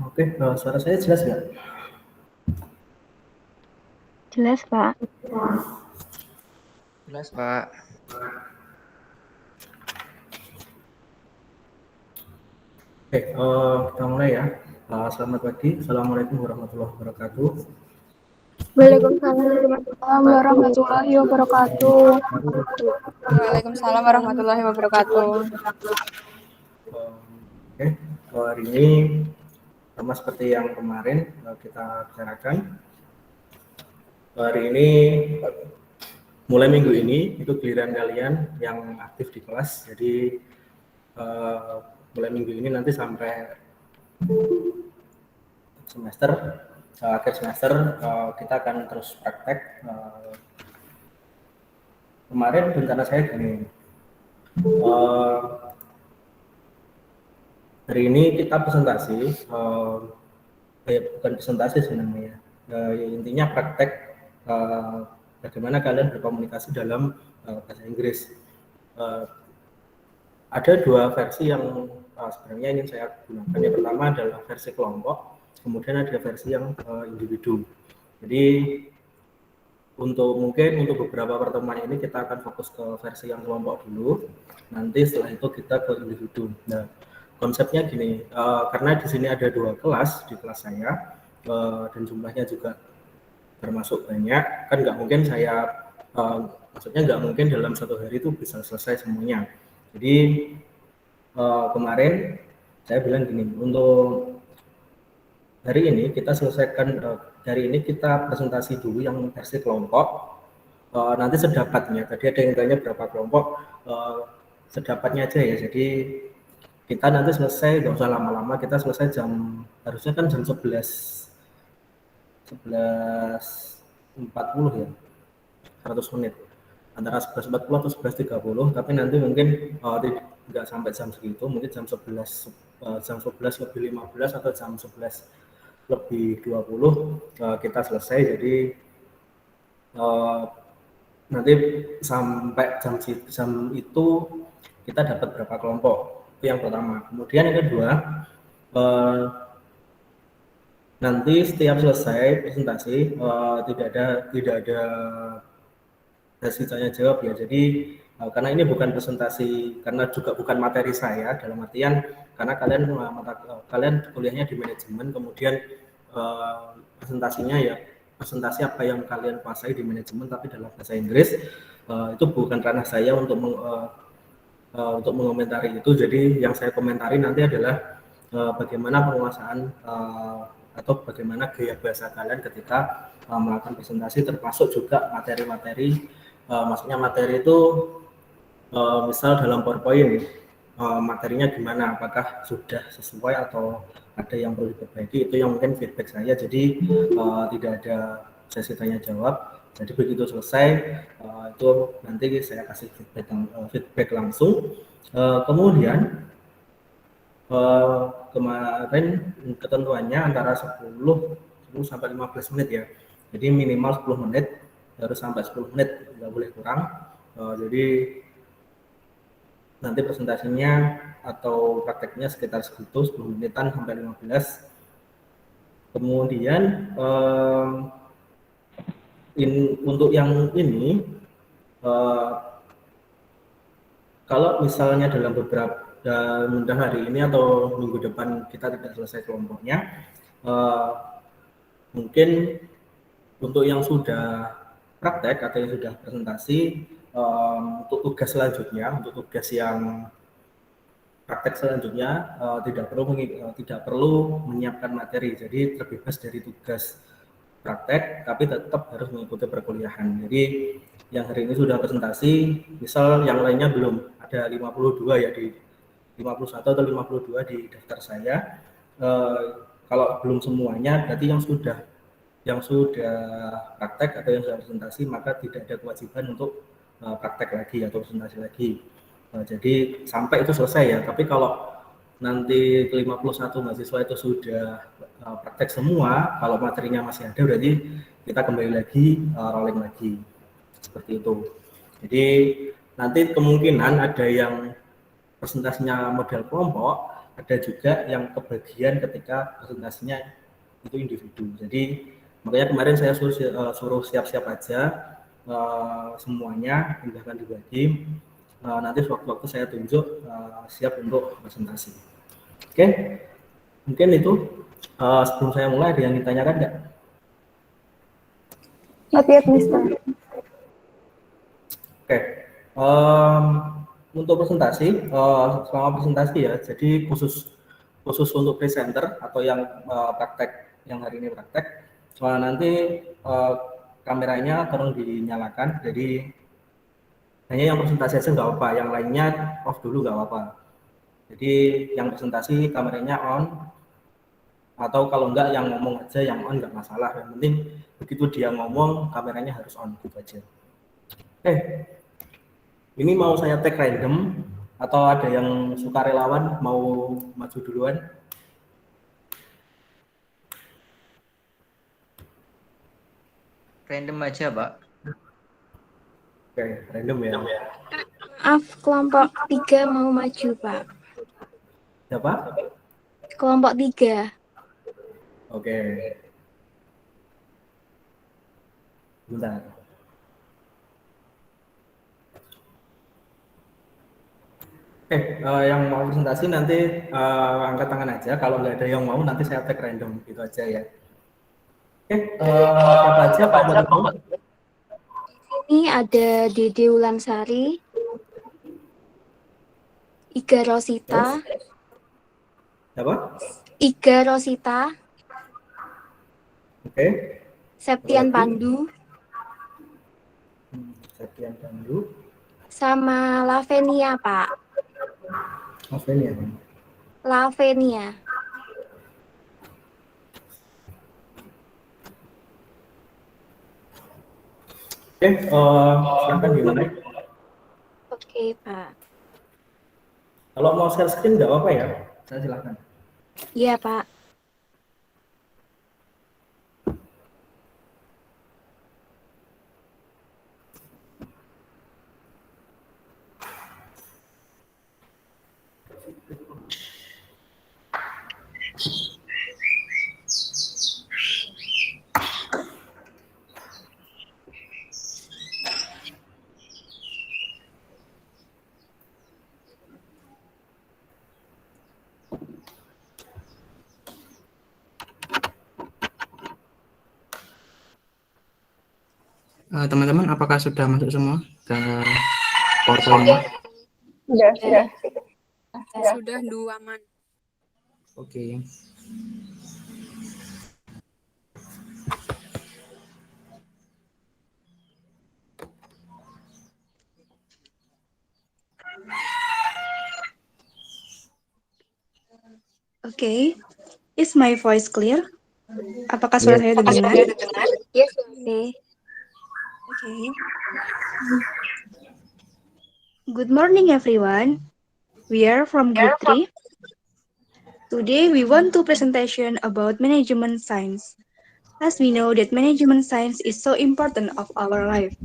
Oke, suara saya jelas nggak? Jelas, Pak. Jelas, Pak. Oke, kita mulai ya. Selamat pagi, Assalamualaikum warahmatullahi wabarakatuh. Waalaikumsalam warahmatullahi wabarakatuh. Waalaikumsalam warahmatullahi wabarakatuh. Oke, hari ini sama seperti yang kemarin kita bicarakan. Hari ini mulai minggu ini itu giliran kalian yang aktif di kelas. Jadi mulai minggu ini nanti sampai semester akhir semester kita akan terus praktek. Kemarin rencana saya gini, hari ini kita presentasi, bukan presentasi sih namanya, intinya praktek bagaimana kalian berkomunikasi dalam bahasa Inggris. Ada dua versi yang sebenarnya ingin saya gunakan. Yang pertama adalah versi kelompok, kemudian ada versi yang individu. Jadi untuk beberapa pertemuan ini kita akan fokus ke versi yang kelompok dulu. Nanti setelah itu kita ke individu. Nah, konsepnya gini, karena di sini ada dua kelas di kelas saya dan jumlahnya juga termasuk banyak, kan nggak mungkin saya, maksudnya nggak mungkin dalam satu hari itu bisa selesai semuanya. Jadi kemarin saya bilang gini, untuk hari ini kita selesaikan, hari ini kita presentasi dulu yang versi kelompok, nanti sedapatnya, tadi ada yang tanya berapa kelompok, sedapatnya aja ya, jadi kita nanti selesai, nggak usah lama-lama, kita selesai harusnya kan jam 11.40 ya, 100 menit, antara 11.40 atau 11.30, tapi nanti mungkin nggak sampai jam segitu, mungkin jam 11 lebih 15 atau jam 11 lebih 20 kita selesai. Jadi nanti sampai jam itu kita dapat berapa kelompok, itu yang pertama. Kemudian yang kedua, nanti setiap selesai presentasi tidak ada sesi tanya jawab ya. Jadi karena ini bukan presentasi, karena juga bukan materi saya, dalam artian karena kalian kuliahnya di manajemen, kemudian presentasinya ya presentasi apa yang kalian kuasai di manajemen tapi dalam bahasa Inggris, itu bukan ranah saya untuk mengomentari itu. Jadi yang saya komentari nanti adalah bagaimana penguasaan atau bagaimana gaya bahasa kalian ketika melakukan presentasi, termasuk juga materi-materi, maksudnya materi itu misal dalam PowerPoint materinya gimana, apakah sudah sesuai atau ada yang perlu diperbaiki, itu yang mungkin feedback saya. Jadi tidak ada sesi tanya jawab. Jadi begitu selesai itu nanti saya kasih feedback langsung. Kemudian kemarin ketentuannya antara 10 sampai 15 menit ya. Jadi minimal 10 menit, harus sampai 10 menit, nggak boleh kurang. Jadi nanti presentasinya atau prakteknya sekitar segitu, 10 menitan sampai 15. Kemudian untuk yang ini, kalau misalnya dalam hari ini atau minggu depan kita tidak selesai kelompoknya, mungkin untuk yang sudah praktek atau yang sudah presentasi, untuk tugas selanjutnya, untuk tugas yang praktek selanjutnya tidak perlu menyiapkan materi, jadi terbebas dari tugas praktek, tapi tetap harus mengikuti perkuliahan. Jadi yang hari ini sudah presentasi, misal yang lainnya belum, ada 52 ya, di 51 atau 52 di daftar saya. Kalau belum semuanya, berarti yang sudah praktek atau yang sudah presentasi, maka tidak ada kewajiban untuk praktek lagi atau presentasi lagi. Jadi sampai itu selesai ya. Tapi kalau nanti ke 51 mahasiswa itu sudah praktek semua, kalau materinya masih ada, berarti kita kembali lagi, rolling lagi, seperti itu. Jadi nanti kemungkinan ada yang presentasinya model kelompok, ada juga yang kebagian ketika presentasinya itu individu. Jadi makanya kemarin saya suruh siap-siap aja semuanya, tindakan dibagi. Nanti sewaktu-waktu saya tunjuk siap untuk presentasi. Oke, mungkin itu. Sebelum saya mulai, ada yang ditanyakan nggak? Not yet, Mister. Oke, untuk presentasi, selama presentasi ya, jadi khusus untuk presenter atau yang praktek, yang hari ini praktek, nanti kameranya tolong dinyalakan, jadi hanya yang presentasi aja nggak apa-apa, yang lainnya off dulu nggak apa-apa. Jadi yang presentasi kameranya on, atau kalau enggak yang ngomong aja yang on nggak masalah, yang penting begitu dia ngomong kameranya harus on gitu aja. Ini mau saya tag random atau ada yang sukarelawan mau maju duluan? Random aja, Pak. Oke, random ya. Maaf, kelompok 3 mau maju, Pak. Siapa? Kelompok 3. Oke. Bentar. Oke, yang mau presentasi nanti angkat tangan aja. Kalau nggak ada yang mau, nanti saya tag random gitu aja ya. Oke, siapa aja Pak Marifong? Ini ada Dede Wulansari, Iga Rosita, Siapa? Iga Rosita, Oke. Septian Pandu, Septian Pandu. sama Lavenia, Pak. Lavenia. Lavenia. Oke, silakan dimulai. Oke, Pak. Kalau mau share screen nggak apa-apa ya? Saya silakan. Iya, Pak. Teman-teman, apakah sudah masuk semua ke portalnya? Sudah. Sudah dua aman. Oke. Okay, is my voice clear? Apakah suara saya terdengar? Yes, oke. Okay. Good morning, everyone. We are from Group 3. Today, we want to presentation about management science. As we know that management science is so important of our life.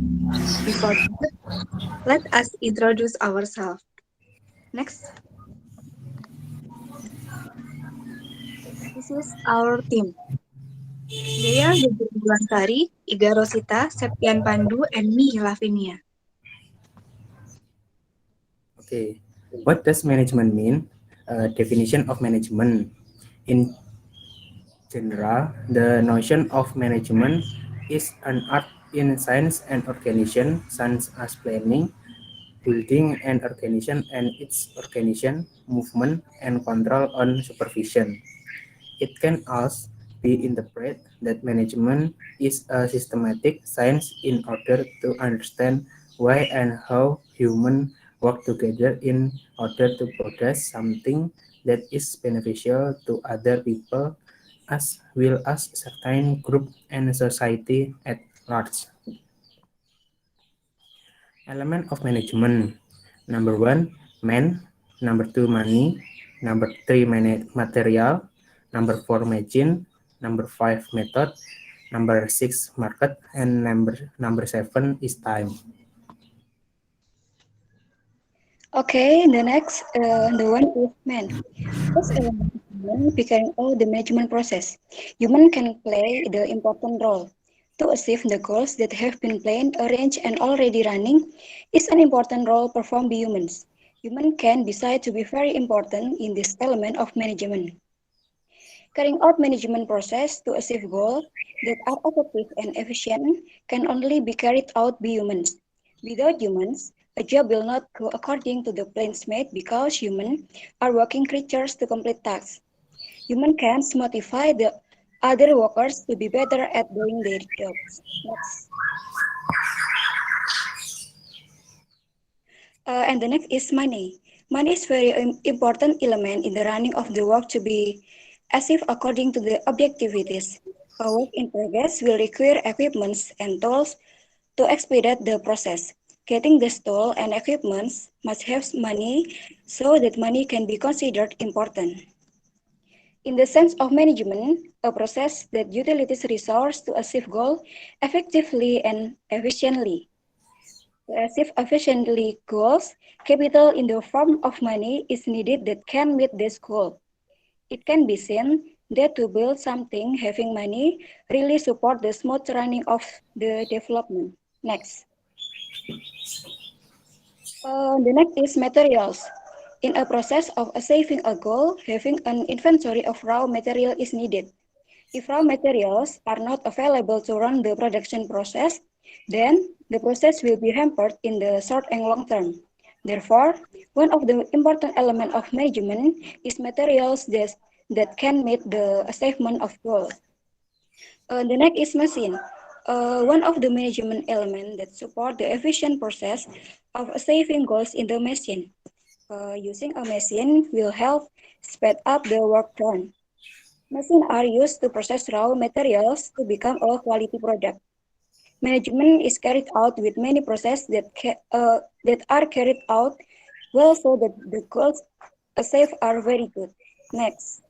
Before that, let us introduce ourselves. Next. This is our team. They are Dede Wulansari, Iga Rosita, Septian Pandu, and me, Lavenia. Okay. What does management mean? Definition of management. In general, the notion of management is an art in science and organization, such as planning, building an organization and its organization, movement, and control on supervision. It can also be interpreted that management is a systematic science in order to understand why and how humans work together in order to produce something that is beneficial to other people as well as certain group and society at large. Element of management. Number 1, man. Number 2, money. Number 3, material. Number 4, machine. Number 5, method. Number 6, market. And number 7 is time. Okay, the one is man. As a human, becoming all the management process, human can play the important role. To achieve the goals that have been planned, arranged, and already running is an important role performed by humans. Human can decide to be very important in this element of management. Carrying out management process to achieve goals that are effective and efficient can only be carried out by humans. Without humans, a job will not go according to the plans made because humans are working creatures to complete tasks. Humans can motivate the other workers to be better at doing their jobs. Next. And the next is money. Money is very important element in the running of the work to be achieved according to the objectivities. A work in progress will require equipments and tools to expedite the process. Getting the tool and equipments must have money so that money can be considered important. In the sense of management, a process that utilizes resources to achieve goal effectively and efficiently. To achieve efficiently goals, capital in the form of money is needed that can meet this goal. It can be seen that to build something, having money really support the smooth running of the development. Next. The next is materials. In a process of achieving a goal, having an inventory of raw material is needed. If raw materials are not available to run the production process, then the process will be hampered in the short and long term. Therefore, one of the important elements of management is materials that can meet the achievement of goals. The next is machine. One of the management elements that support the efficient process of achieving goals in the machine. Using a machine will help speed up the work done. Machines are used to process raw materials to become a quality product. Management is carried out with many processes that are carried out well so that the goals achieved are very good. Next.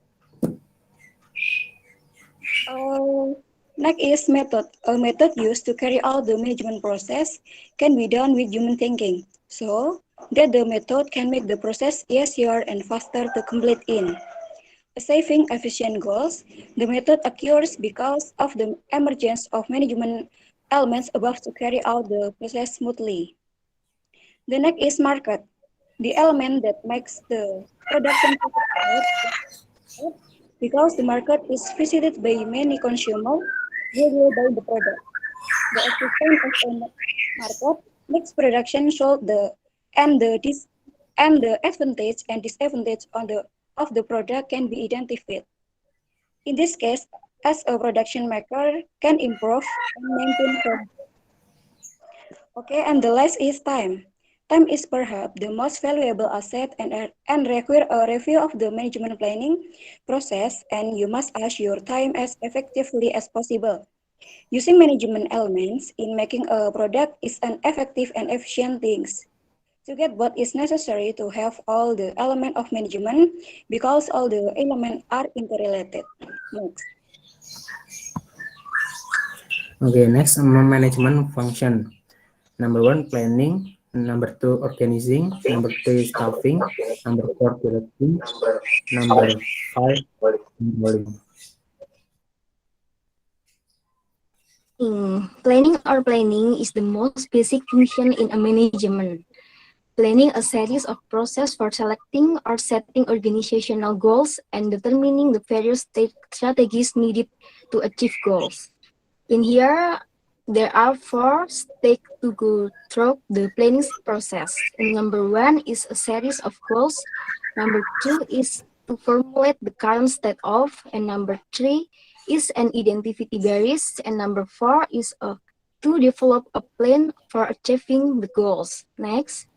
Next is method. A method used to carry out the management process can be done with human thinking, so that the method can make the process easier and faster to complete in. Achieving efficient goals, the method occurs because of the emergence of management elements above to carry out the process smoothly. The next is market, the element that makes the production process smooth because the market is visited by many consumers who will buy the product. The existence of a market makes production show and the advantage and disadvantage of the product can be identified. In this case, as a production maker can improve and maintain quality. Okay, and the last is time. Time is perhaps the most valuable asset and require a review of the management planning process, and you must use your time as effectively as possible. Using management elements in making a product is an effective and efficient thing. To get what is necessary to have all the element of management because all the elements are interrelated. Next. Okay, next management function. Number 1, planning. Number 2, organizing. Number 3, staffing. Number 4, directing. Number 5, controlling. Planning is the most basic function in a management. Planning a series of process for selecting or setting organizational goals and determining the various strategies needed to achieve goals. In here, there are 4 steps to go through the planning process. And number 1 is a series of goals. Number 2 is to formulate the current state of, and number 3 is an identity barriers, and number 4 is to develop a plan for achieving the goals. Next.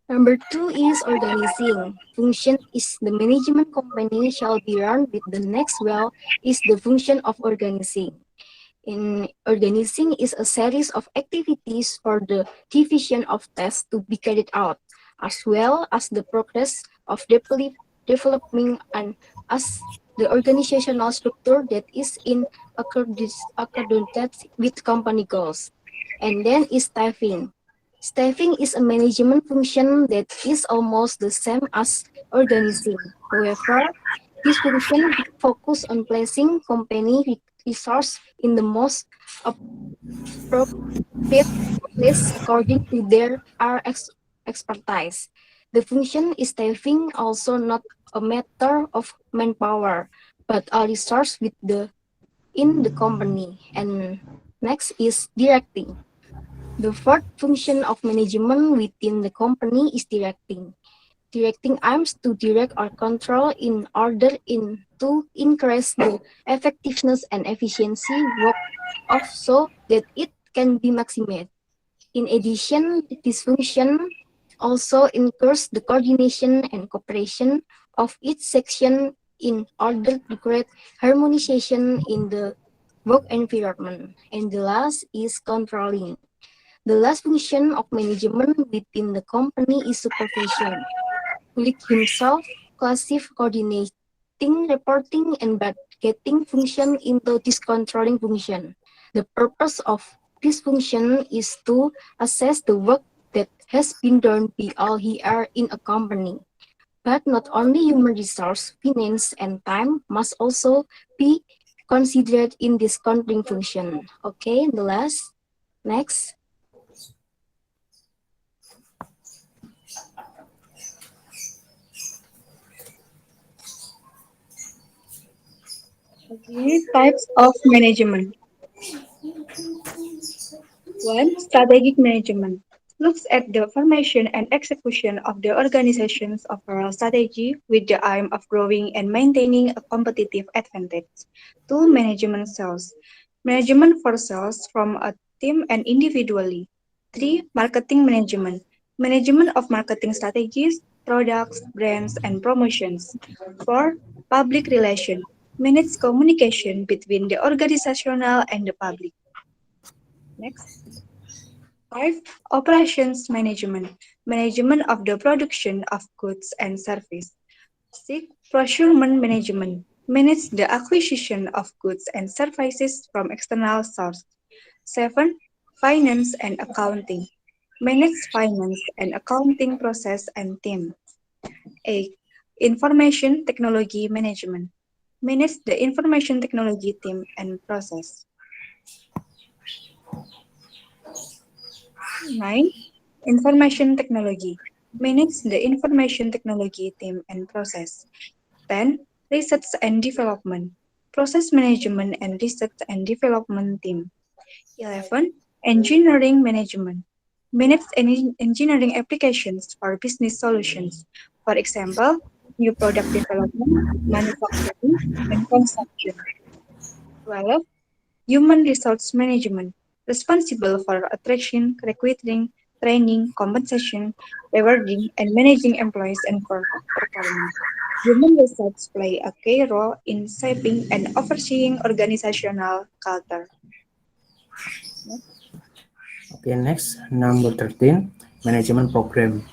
Number 2 is organizing. Function is the management company shall be run with the next well is the function of organizing. In organizing is a series of activities for the division of tasks to be carried out, as well as the progress of developing and as the organizational structure that is in accordance with company goals. And then is staffing. Staffing is a management function that is almost the same as organizing. However, this function focuses on placing company resources in the most appropriate place according to their expertise. The function is staffing also not a matter of manpower, but a resource in the company. And next is directing. The fourth function of management within the company is directing. Directing aims to direct or control in order to increase the effectiveness and efficiency of so that it can be maximized. In addition, this function also incurs the coordination and cooperation of each section in order to create harmonization in the work environment. And the last is controlling. The last function of management within the company is supervision. Lead himself, classifies, coordinating, reporting, and getting function into this controlling function. The purpose of this function is to assess the work that has been done by all here in a company. But not only human resource, finance, and time must also be considered in this controlling function. Okay, the last, next. Okay, types of management. 1. Strategic management looks at the formation and execution of the organization's overall strategy with the aim of growing and maintaining a competitive advantage. 2. Management sales. Management for sales from a team and individually. 3. Marketing management. Management of marketing strategies, products, brands, and promotions. 4. Public relations. Manage communication between the organizational and the public. Next. 5. Operations management. Management of the production of goods and service. 6. Procurement management. Manage the acquisition of goods and services from external sources. 7. Finance and accounting. Manage finance and accounting process and team. 8. Information technology management. Manage the information technology team and process. 9. Information technology. Manage the information technology team and process. 10. Research and development. Process management and research and development team. 11. Engineering management. Manage engineering applications for business solutions. For example, new product development, manufacturing, and construction. 12. Human resource management, responsible for attraction, recruiting, training, compensation, rewarding, and managing employees and performance. Human resources play a key role in shaping and overseeing organizational culture. Okay, next, number 13, management program.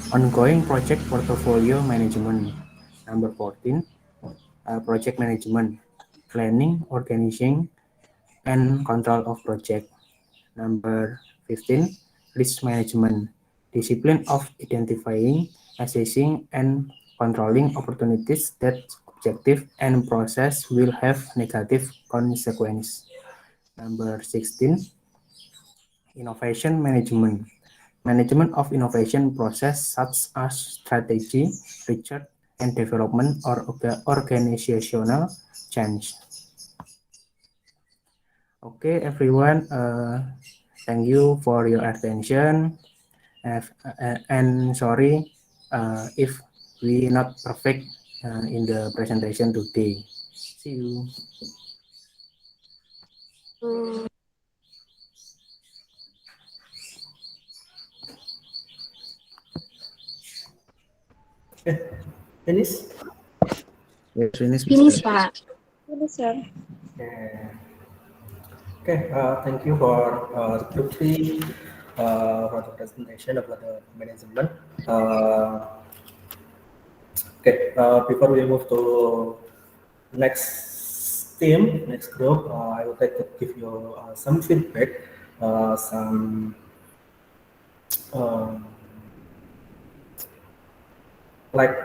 Ongoing project portfolio management. Number 14, project management. Planning, organizing, and control of project. Number 15, risk management. Discipline of identifying, assessing, and controlling opportunities that objective and process will have negative consequences. Number 16, innovation management. Management of innovation process such as strategy, research and development or organizational change. Okay, everyone, thank you for your attention. And sorry if we not perfect in the presentation today. See you. Finish? Yes, finish. Finish, Pak. Yes, sir. Okay, thank you for Trupti for the presentation about the management. Okay, before we move to next team, next group, I would like to give you some feedback, some um, like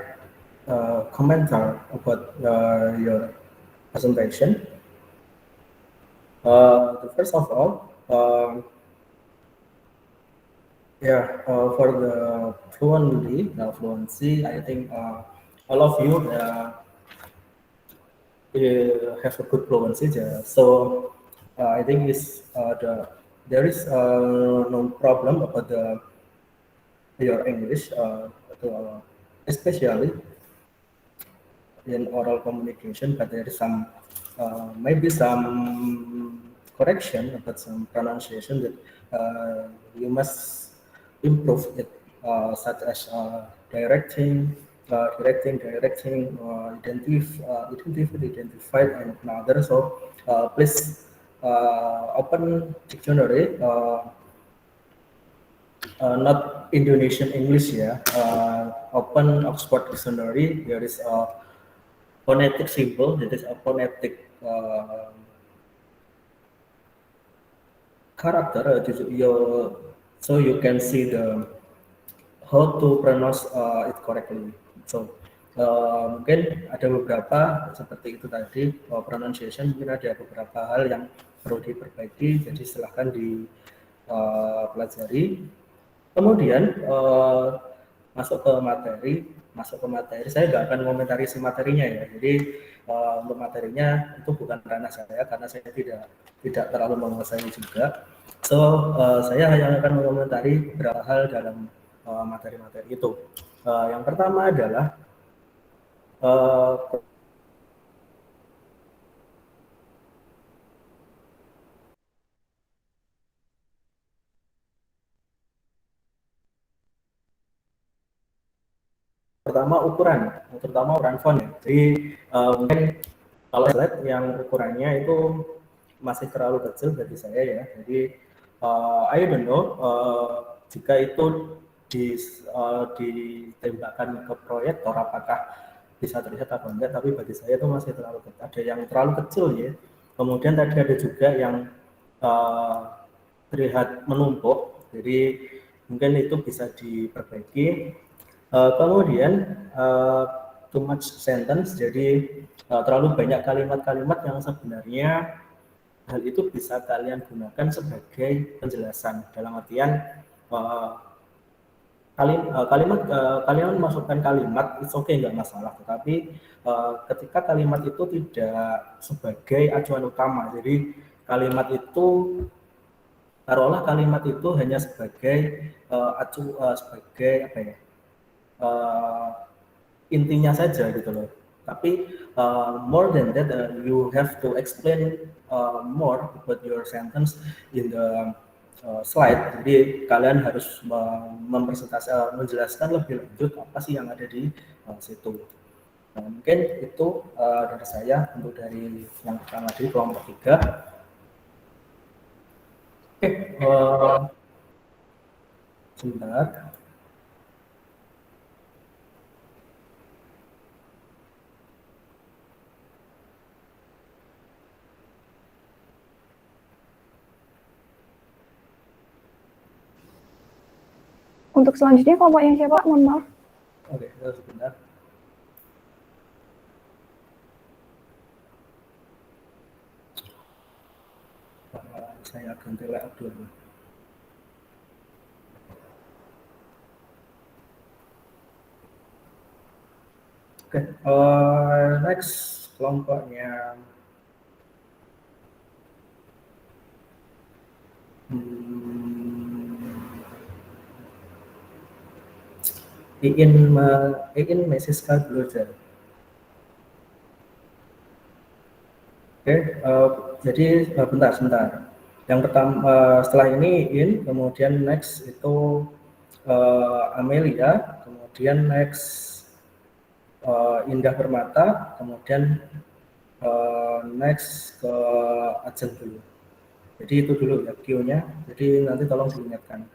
commenter about your presentation. First of all, yeah, for the fluency, I think all of you have a good fluency. So I think there is no problem about your English, especially in oral communication, but there is some maybe some correction about some pronunciation that you must improve it, such as directing, identified, and another. So please open dictionary. Not Indonesian English ya. Open Oxford Dictionary. There is a phonetic symbol. That is a phonetic character. So you can see the how to pronounce it correctly. So mungkin ada beberapa seperti itu tadi pronunciation, mungkin ada beberapa hal yang perlu diperbaiki. Jadi silahkan dipelajari. Kemudian masuk ke materi. Saya nggak akan komentari si materinya ya. Jadi untuk materinya itu bukan ranah saya karena saya tidak terlalu menguasai juga. So saya hanya akan mengomentari beberapa hal dalam materi-materi itu. Yang pertama adalah terutama ukuran font ya. Jadi mungkin kalau slide yang ukurannya itu masih terlalu kecil bagi saya ya. Jadi I don't know jika itu ditembakkan ke proyektor apakah bisa terlihat atau enggak, tapi bagi saya itu masih terlalu kecil. Ada yang terlalu kecil ya. Kemudian tadi ada juga yang terlihat menumpuk. Jadi mungkin itu bisa diperbaiki. Kemudian too much sentence, jadi terlalu banyak kalimat-kalimat yang sebenarnya hal itu bisa kalian gunakan sebagai penjelasan. Dalam artian kalian masukkan kalimat, it's okay, nggak masalah. Tetapi ketika kalimat itu tidak sebagai acuan utama, jadi kalimat itu taruhlah kalimat itu hanya sebagai sebagai apa ya? Intinya saja gitu loh. Tapi more than that, you have to explain more about your sentence in the slide. Jadi kalian harus menjelaskan lebih lanjut apa sih yang ada di situ. Nah, mungkin itu dari saya untuk dari yang pertama di kelompok 3. Oke, sebentar. Untuk selanjutnya kelompok yang siapa? Mohon maaf. Oke, sebentar. Saya ganti layout dulu. Oke, next kelompoknya Iin Mesiska Gloser. Oke, jadi bentar. Yang pertama setelah ini Iin, kemudian next itu Amelia, kemudian next Indah Permata, kemudian next ke Ajeng dulu. Jadi itu dulu ya Q-nya. Jadi nanti tolong diingatkan.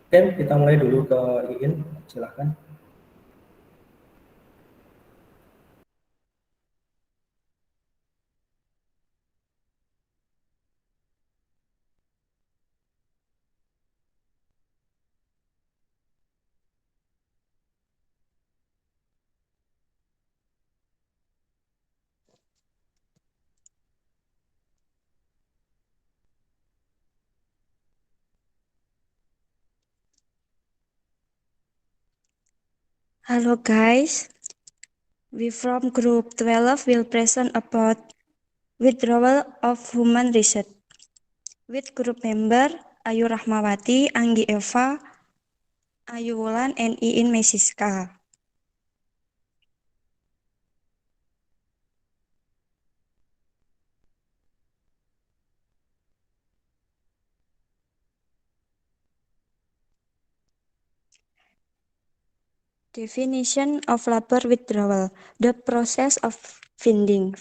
Oke, kita mulai dulu ke Iin, silahkan. Hello guys, we from group 12 will present about withdrawal of human research with group member Ayu Rahmawati, Anggi Eva, Ayu Wulan, and Iin Mesiska. Definition of labor withdrawal: the process of finding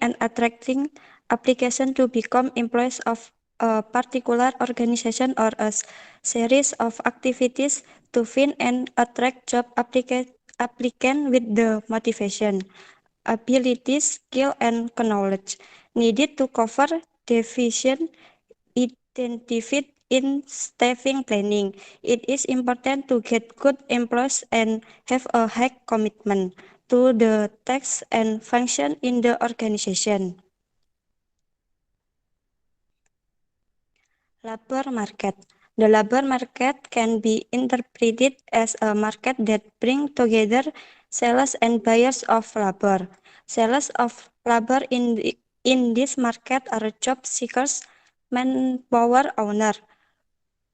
and attracting application to become employees of a particular organization or a series of activities to find and attract job applicant with the motivation, abilities, skill, and knowledge needed to cover deficient identified in staffing planning. It is important to get good employees and have a high commitment to the tasks and function in the organization. Labor market. The labor market can be interpreted as a market that brings together sellers and buyers of labor. Sellers of labor in this market are job seekers, manpower owner,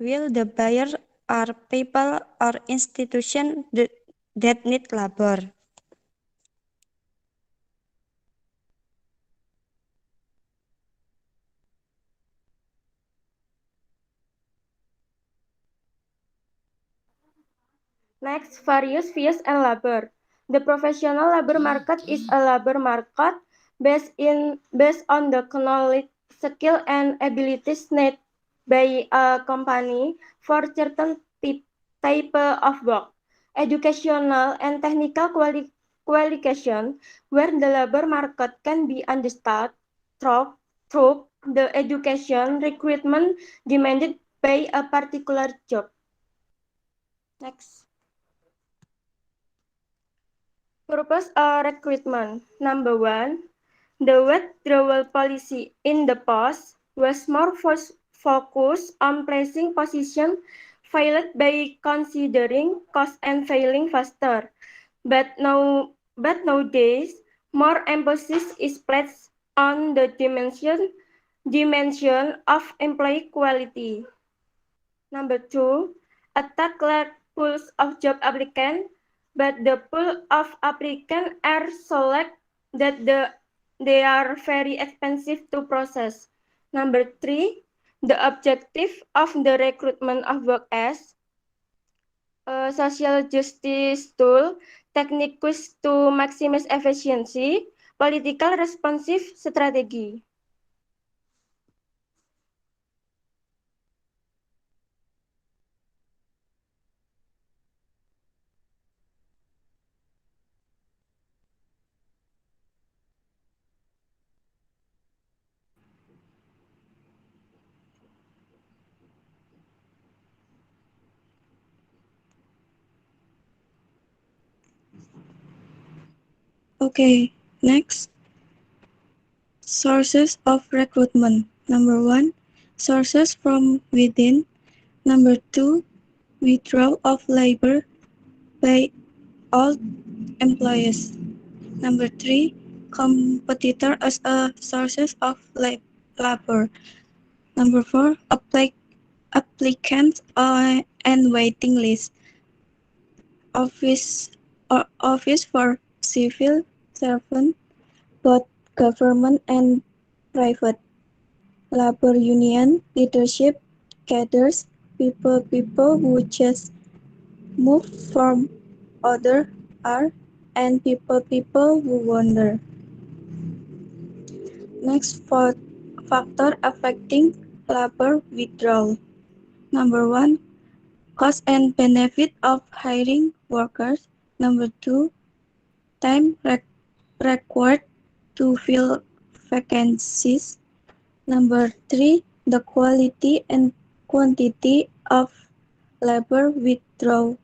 while the buyers are people or institutions that need labor. Next, various fees and labor. The professional labor market is a labor market based on the knowledge, skill, and abilities needed by a company for certain type of work. Educational and technical qualification, where the labor market can be understood through the education recruitment demanded by a particular job. Next. Purpose of recruitment. Number 1. The withdrawal policy in the past was more focused on placing positions filled by considering cost and filling faster. But nowadays, more emphasis is placed on the dimension of employee quality. Number 2. Attack large pools of job applicants, but the pool of applicants are so large that they are very expensive to process. Number 3. The objective of the recruitment of work as a social justice tool, techniques to maximize efficiency, political responsive strategy. Okay, next. Sources of recruitment. Number 1, sources from within. Number 2, withdrawal of labor by all employees. Number 3, competitor as a sources of labor. Number 4, applicants and waiting list. Office for civil servants, both government and private. Labor union leadership gathers people who just move from other are and people who wander. Next, factor affecting labor withdrawal. Number 1, cost and benefit of hiring workers. Number 2, time required to fill vacancies. Number 3, the quality and quantity of labor withdrawal.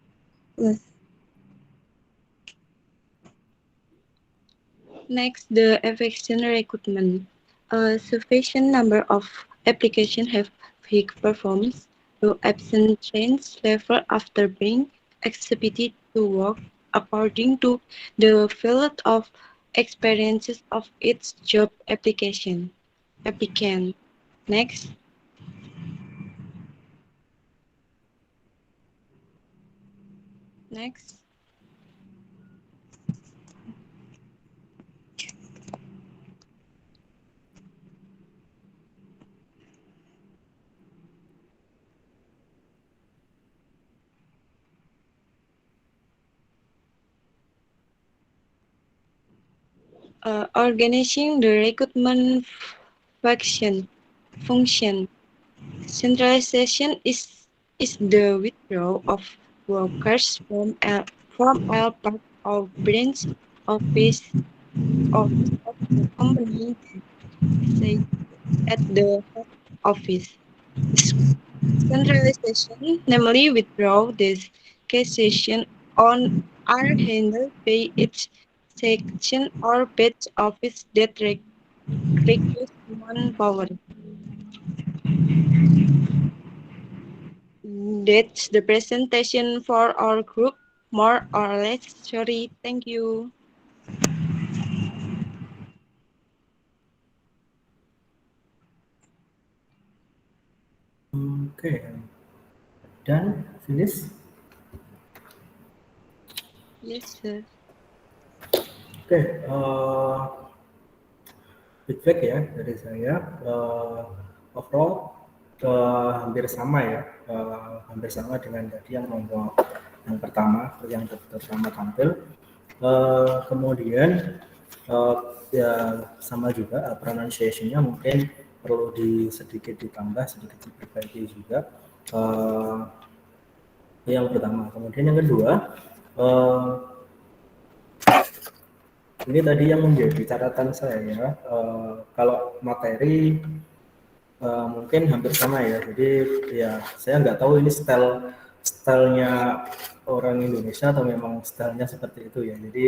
Next, the efficient recruitment. A sufficient number of applications have peak performance, low absence level after being accepted to work, according to the field of experiences of its job applicant. Next. Next. Organizing the recruitment function. Centralization is the withdrawal of workers from a part or branch office of the company say at the head office. Centralization, namely withdraw decisions on are handled by each section or batch office that requires manpower. That's the presentation for our group, more or less. Sorry, thank you. Oke, dan finish. Yes, sir. Oke, feedback ya dari saya. Overall hampir sama ya, hampir sama dengan tadi yang nomor yang pertama, yang pertama tampil. Kemudian ya sama juga pronunciation-nya mungkin perlu sedikit ditambah, sedikit diperbaiki juga. Yang pertama. Kemudian yang kedua, ini tadi yang menjadi catatan saya, kalau materi mungkin hampir sama ya. Jadi ya saya nggak tahu ini stylenya orang Indonesia atau memang stylenya seperti itu ya. Jadi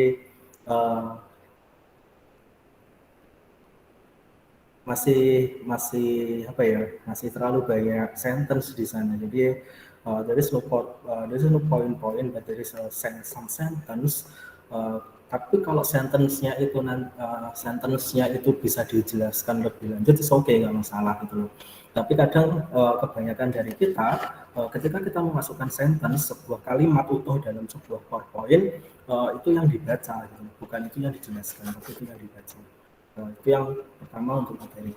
masih apa ya? Masih terlalu banyak sentence di sana. Jadi there is no point, but there is some sentence. Tapi kalau sentence-nya itu bisa dijelaskan lebih lanjut, itu oke, nggak masalah gitu loh. Tapi kadang kebanyakan dari kita, ketika kita memasukkan sentence, sebuah kalimat utuh dalam sebuah PowerPoint, itu yang dibaca, gitu. Bukan itu yang dijelaskan, tapi itu yang dibaca. Itu yang pertama untuk materi.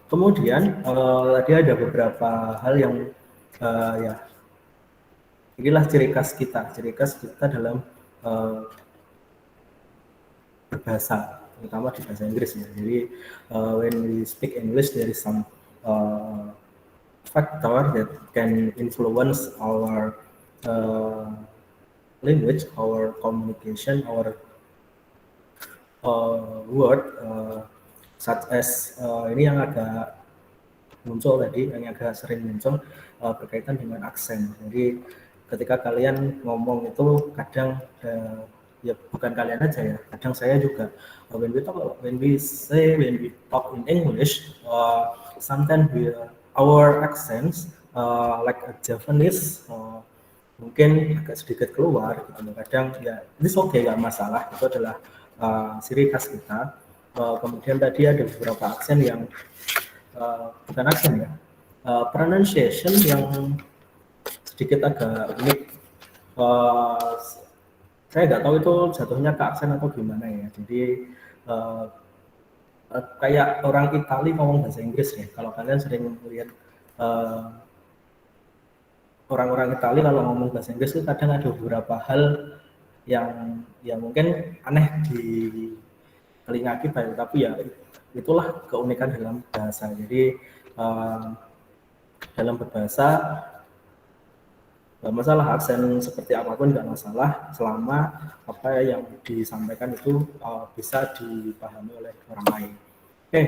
Kemudian tadi ada beberapa hal yang ya, inilah ciri khas kita dalam berbahasa, terutama di bahasa Inggris ya. Jadi when we speak English, there is some factor that can influence our language, our communication, our word, such as ini yang agak muncul tadi, yang agak sering muncul berkaitan dengan aksen. Jadi ketika kalian ngomong itu kadang ya bukan kalian aja ya, kadang saya juga when we talk in English, sometimes our accents like a Japanese mungkin agak sedikit keluar gitu. Kadang ya ini oke, nggak masalah, itu adalah ciri khas kita. Kemudian tadi ada beberapa aksen yang bukan aksen ya, pronunciation yang sedikit agak unik. Saya nggak tahu itu jatuhnya ke aksen atau gimana ya. Jadi kayak orang Itali ngomong bahasa Inggris ya. Kalau kalian sering melihat orang-orang Itali kalau ngomong bahasa Inggris itu kadang ada beberapa hal yang ya mungkin aneh di telinga kita, tapi ya itulah keunikan dalam bahasa. Jadi dalam berbahasa nggak masalah aksen seperti apapun, nggak masalah selama apa yang disampaikan itu bisa dipahami oleh orang lain. Oke.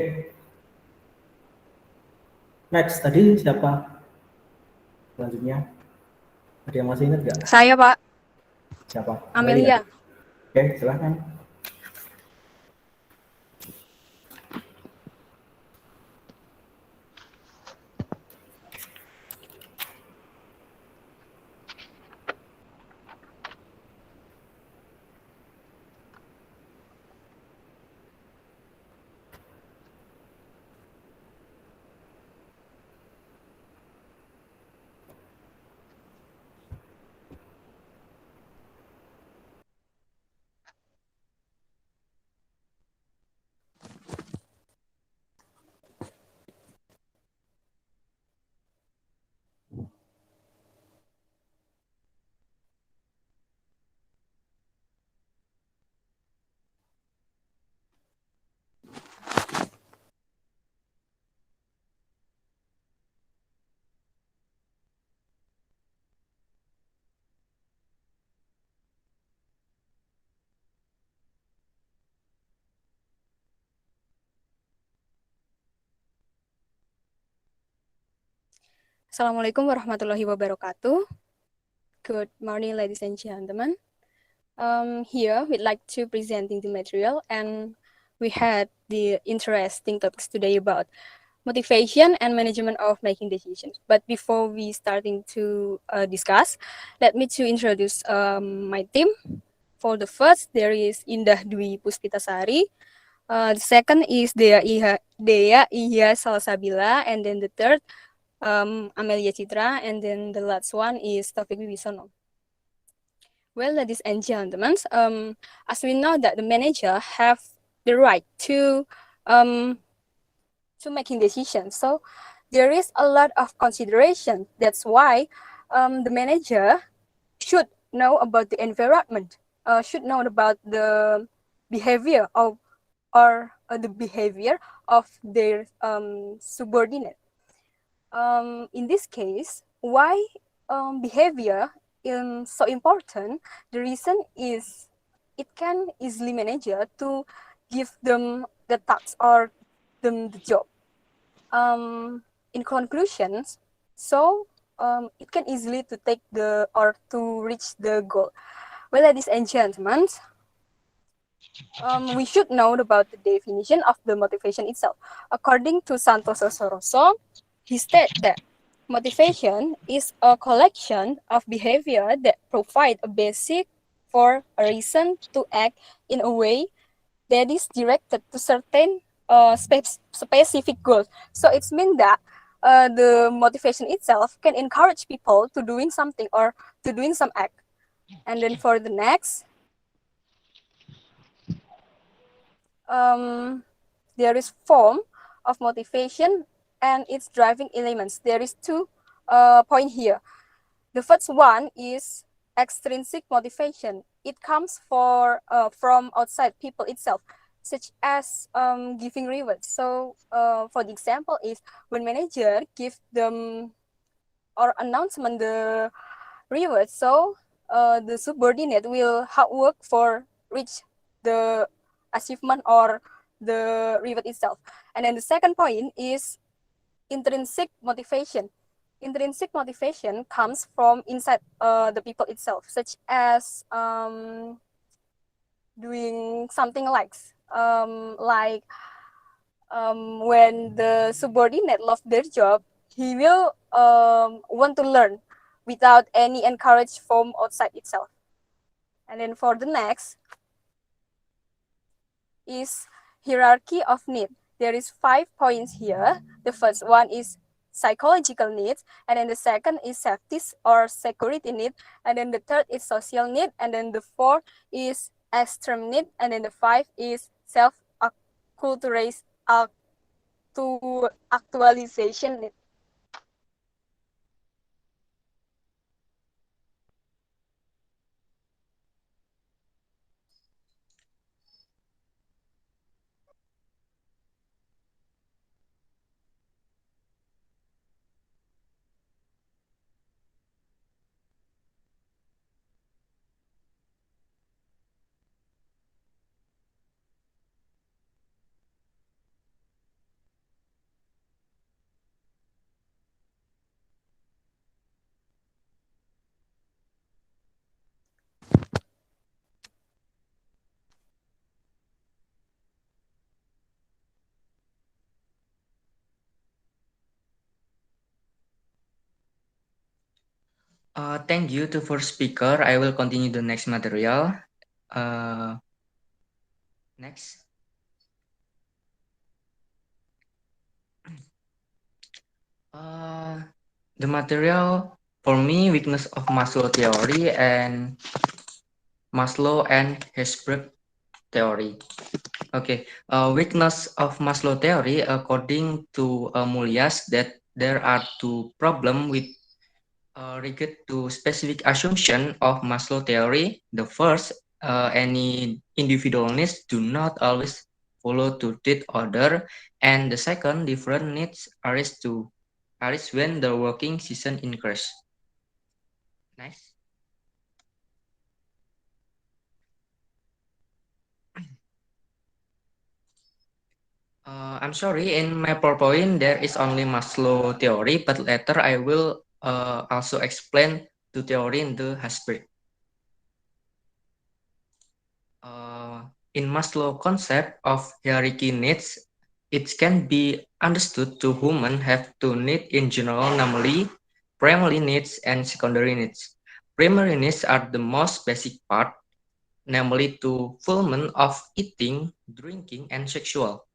Next, tadi siapa? Selanjutnya, ada yang masih ingat nggak? Saya, Pak. Siapa? Amelia. Oke, silahkan. Assalamualaikum warahmatullahi wabarakatuh. Good morning, ladies and gentlemen. Here we'd like to presenting the material, and we had the interesting topics today about motivation and management of making decisions. But before we starting to discuss, let me to introduce my team. For the first, there is Indah Dwi Puspitasari. The second is Dea Iya Salsabila, and then the third Amelia Citra, and then the last one is Taufik Wibisono. Well, ladies and gentlemen, as we know that the manager have the right to making decisions, so there is a lot of consideration. That's why the manager should know about the environment, should know about the behavior of the behavior of their subordinate. In this case, why behavior is so important? The reason is it can easily manager to give them the task or them the job. In conclusions, so it can easily to take the or to reach the goal. Well, ladies and gentlemen, we should know about the definition of the motivation itself. According to Santoso Soroso, he stated that motivation is a collection of behavior that provide a basic for a reason to act in a way that is directed to certain specific goals. So it means that the motivation itself can encourage people to doing something or to doing some act. And then for the next, there is form of motivation and its driving elements. There is two points here. The first one is extrinsic motivation. It comes from outside people itself, such as giving rewards. So for the example is when manager give them or announcement the reward, so the subordinate will hard work for reach the achievement or the reward itself. And then the second point is intrinsic motivation. Intrinsic motivation comes from inside the people itself, such as doing something like when the subordinate loves their job, he will want to learn without any encourage from outside itself. And then for the next is hierarchy of need. There is 5 points here. The first one is psychological needs, and then the second is safety or security need, and then the third is social need, and then the fourth is extreme need, and then the five is actualization need. Thank you to first speaker. I will continue the next material. Next. The material for me, weakness of Maslow theory and Maslow and Herzberg theory. Okay, weakness of Maslow theory, according to Mulias, that there are two problems with regard to specific assumption of Maslow theory. The first, any individual needs do not always follow to that order, and the second, different needs arise when the working season increases. Nice. I'm sorry, in my PowerPoint there is only Maslow theory, but later I will also explain the theory in the Hasbird. In Maslow concept of hierarchy needs, it can be understood to humans have two needs in general, namely primary needs and secondary needs. Primary needs are the most basic part, namely to fulfillment of eating, drinking, and sexual,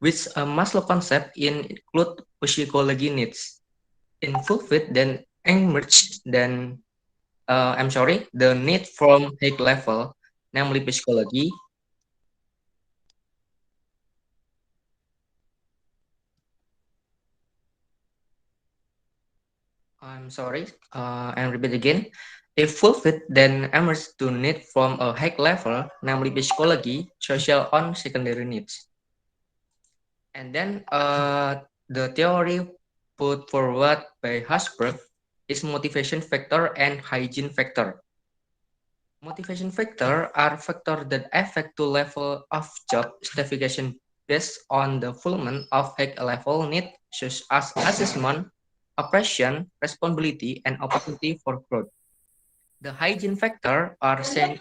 which a Maslow concept include psychology needs. In fulfilled, then emerge, then the need from high level, namely psychology. I'm sorry, and repeat again. If fulfilled, then emerge to need from a high level, namely psychology, social, on secondary needs. And then the theory put forward by Hasbird is motivation factor and hygiene factor. Motivation factor are factors that affect the level of job satisfaction based on the fulfillment of high level needs such as assessment, oppression, responsibility, and opportunity for growth. The hygiene factor are saying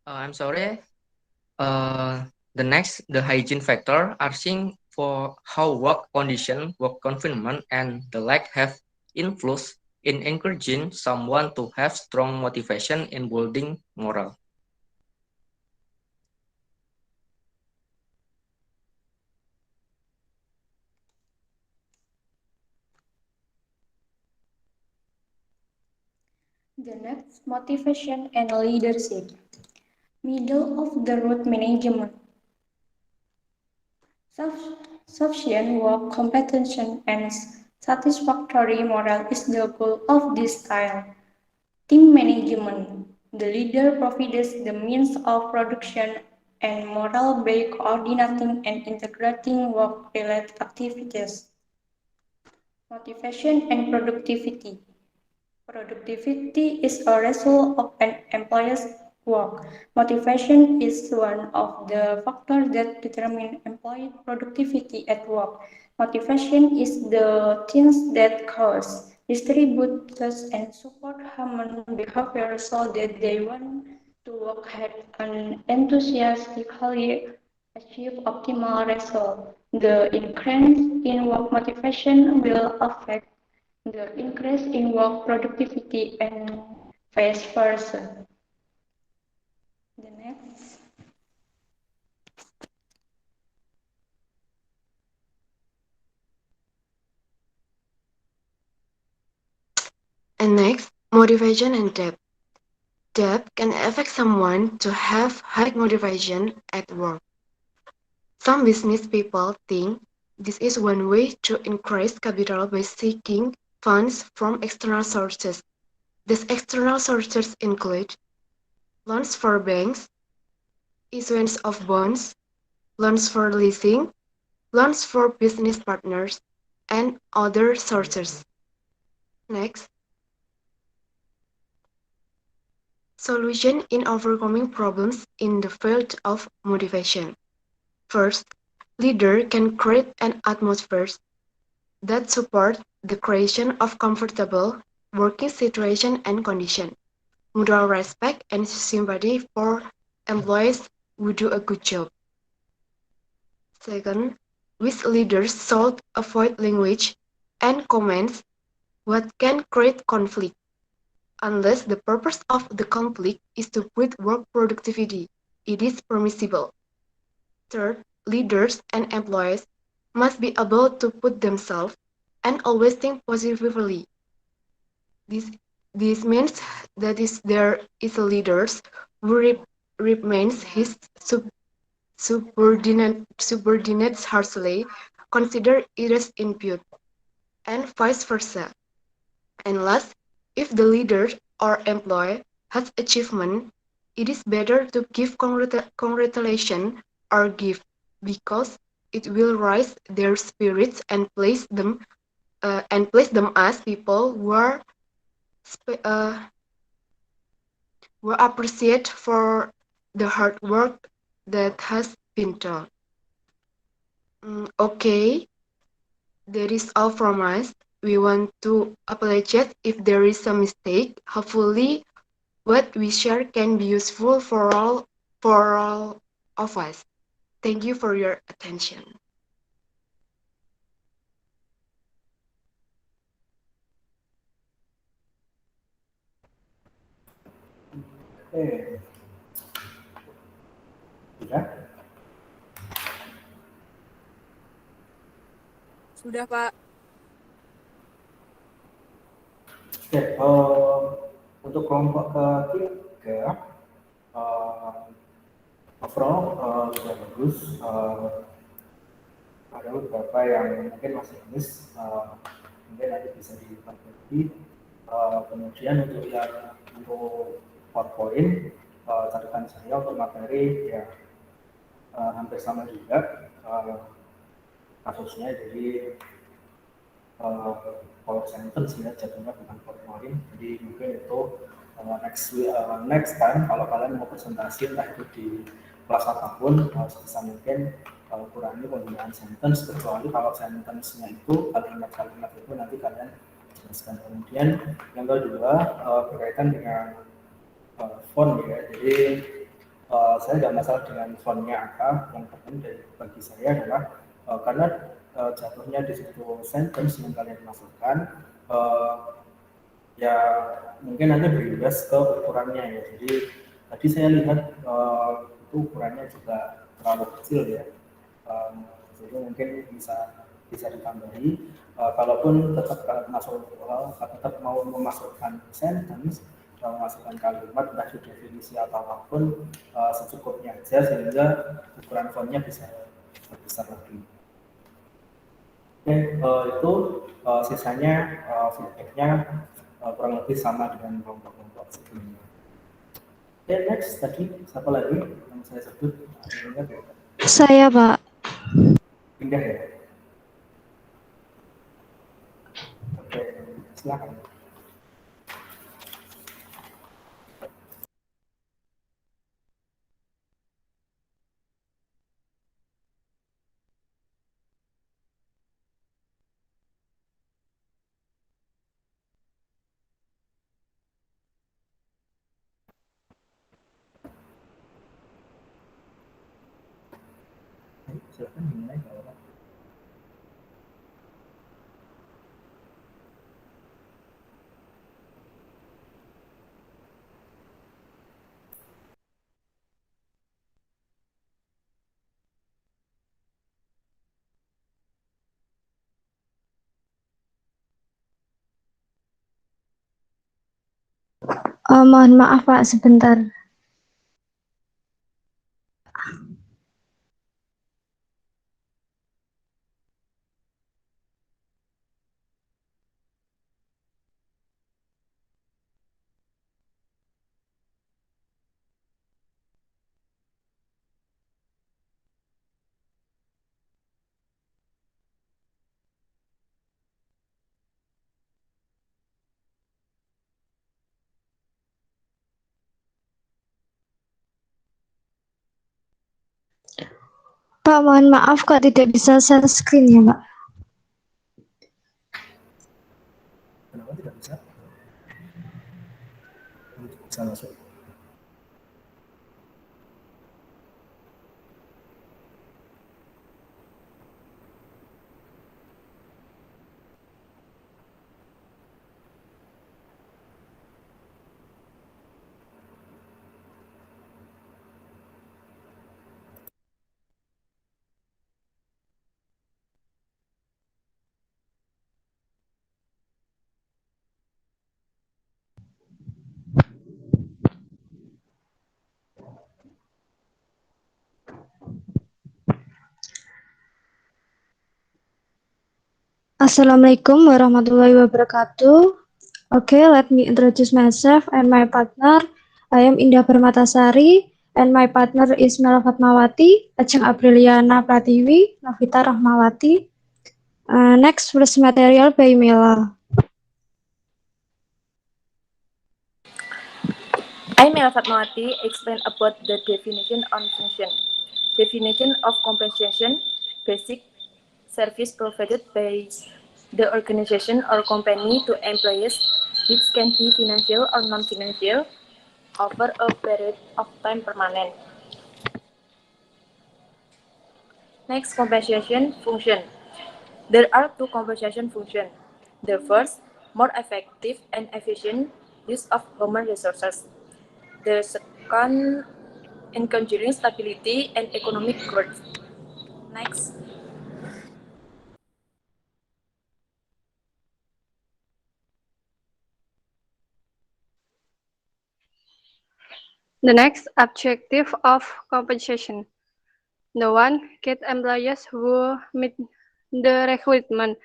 I'm sorry. The hygiene factor are seen for how work condition, work confinement, and the lack have influence in encouraging someone to have strong motivation in building morale. The next, motivation and leadership. Middle of the road management. Sufficient work compensation and satisfactory morale is the goal of this style. Team management. The leader provides the means of production and morale by coordinating and integrating work-related activities. Motivation and productivity. Productivity is a result of an employee's work. Motivation is one of the factors that determine employee productivity at work. Motivation is the things that cause, distribute, and support human behavior so that they want to work hard and enthusiastically achieve optimal results. The increase in work motivation will affect the increase in work productivity and vice versa. The next. And next, motivation and depth. Depth can affect someone to have high motivation at work. Some business people think this is one way to increase capital by seeking funds from external sources. These external sources include loans for banks, issuance of bonds, loans for leasing, loans for business partners, and other sources. Next. Solution in overcoming problems in the field of motivation. First, leader can create an atmosphere that supports the creation of comfortable working situation and condition, mutual respect and sympathy for employees who do a good job. Second, which leaders should avoid language and comments what can create conflict, unless the purpose of the conflict is to boost work productivity. It is permissible. Third, leaders and employees must be able to put themselves and always think positively. This means that there is a leader who remains his subordinates harshly, consider it as input, and vice versa. And last, if the leader or employee has achievement, it is better to give congratulations or gift because It will raise their spirits and place them as people were appreciated for the hard work that has been done. Okay, that is all from us. We want to apologize if there is a mistake. Hopefully, what we share can be useful for all of us. Thank you for your attention. Oke, sudah. Sudah, Pak. Oke, untuk kelompok ketiga, overall sudah bagus. Ada beberapa yang mungkin masih miss, mungkin nanti bisa diperbaiki. Kemudian untuk PowerPoint, catatan saya untuk materi ya hampir sama juga kasusnya, jadi power sentence ya jatuhnya, bukan PowerPoint. Jadi mungkin itu next time kalau kalian mau presentasi entah itu di kelas apapun, sebisa mungkin kurangi penggunaan sentence, kecuali kalau sentence-nya itu kalimat-kalimat itu nanti kalian jelaskan. Kemudian yang kedua berkaitan dengan font ya, jadi saya nggak masalah dengan fontnya apa, yang penting bagi saya adalah karena jatuhnya di situ sentence yang kalian masukkan, ya mungkin nanti berimbas ke ukurannya ya. Jadi tadi saya lihat itu ukurannya juga terlalu kecil ya, jadi mungkin bisa ditambahi. Kalaupun tetap mau memasukkan sentence, memasukkan kalimat entah itu definisi atau apapun, secukupnya aja sehingga ukuran fontnya bisa besar lagi. Oke, itu sisanya feedbacknya kurang lebih sama dengan kelompok-kelompok sebelumnya. Oke, next tadi siapa lagi yang saya sebut? Saya, Pak. Pindah ya. Oke, silakan. Silakan dimulai kalau Mohon maaf, Pak, sebentar. Pak, mohon maaf kok tidak bisa share screen ya, Pak. kenapa tidak bisa? Bisa masuk. Assalamualaikum warahmatullahi wabarakatuh. Okay, let me introduce myself and my partner. I am Indah Permatasari. And my partner is Mela Fatmawati, Ajeng Apriliana Pratiwi, Novita Rahmawati. Next, first material by Mela. I, Mela Fatmawati, explain about the definition on function. Definition of compensation, basic service provided by the organization or company to employees, which can be financial or non-financial, over a period of time permanent. Next, compensation function. There are two compensation functions. The first, more effective and efficient use of human resources. The second, encouraging stability and economic growth. Next. The next objective of compensation. The one, get employees who meet the requirement.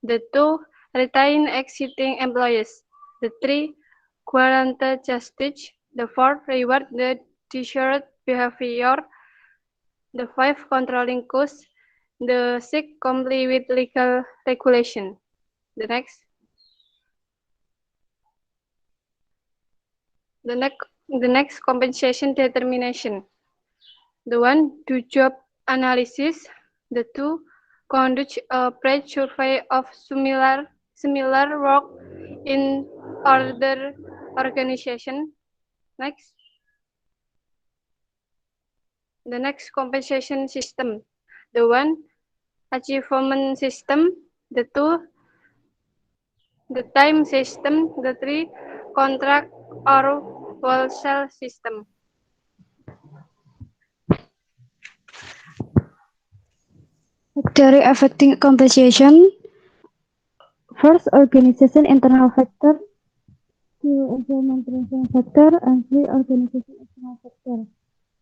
The two, retain existing employees. The three, guarantee justice. The four, reward the desired behavior. The five, controlling costs. The six, comply with legal regulation. The next. The next compensation determination. The one, do job analysis. The two, conduct a breadth survey of similar work in other organization. Next. The next compensation system. The one, achievement system. The two, the time system. The three, contract or wholesale system. Theory affecting compensation. First, organization internal factor. Two, implementation factor. And three, organization external factor.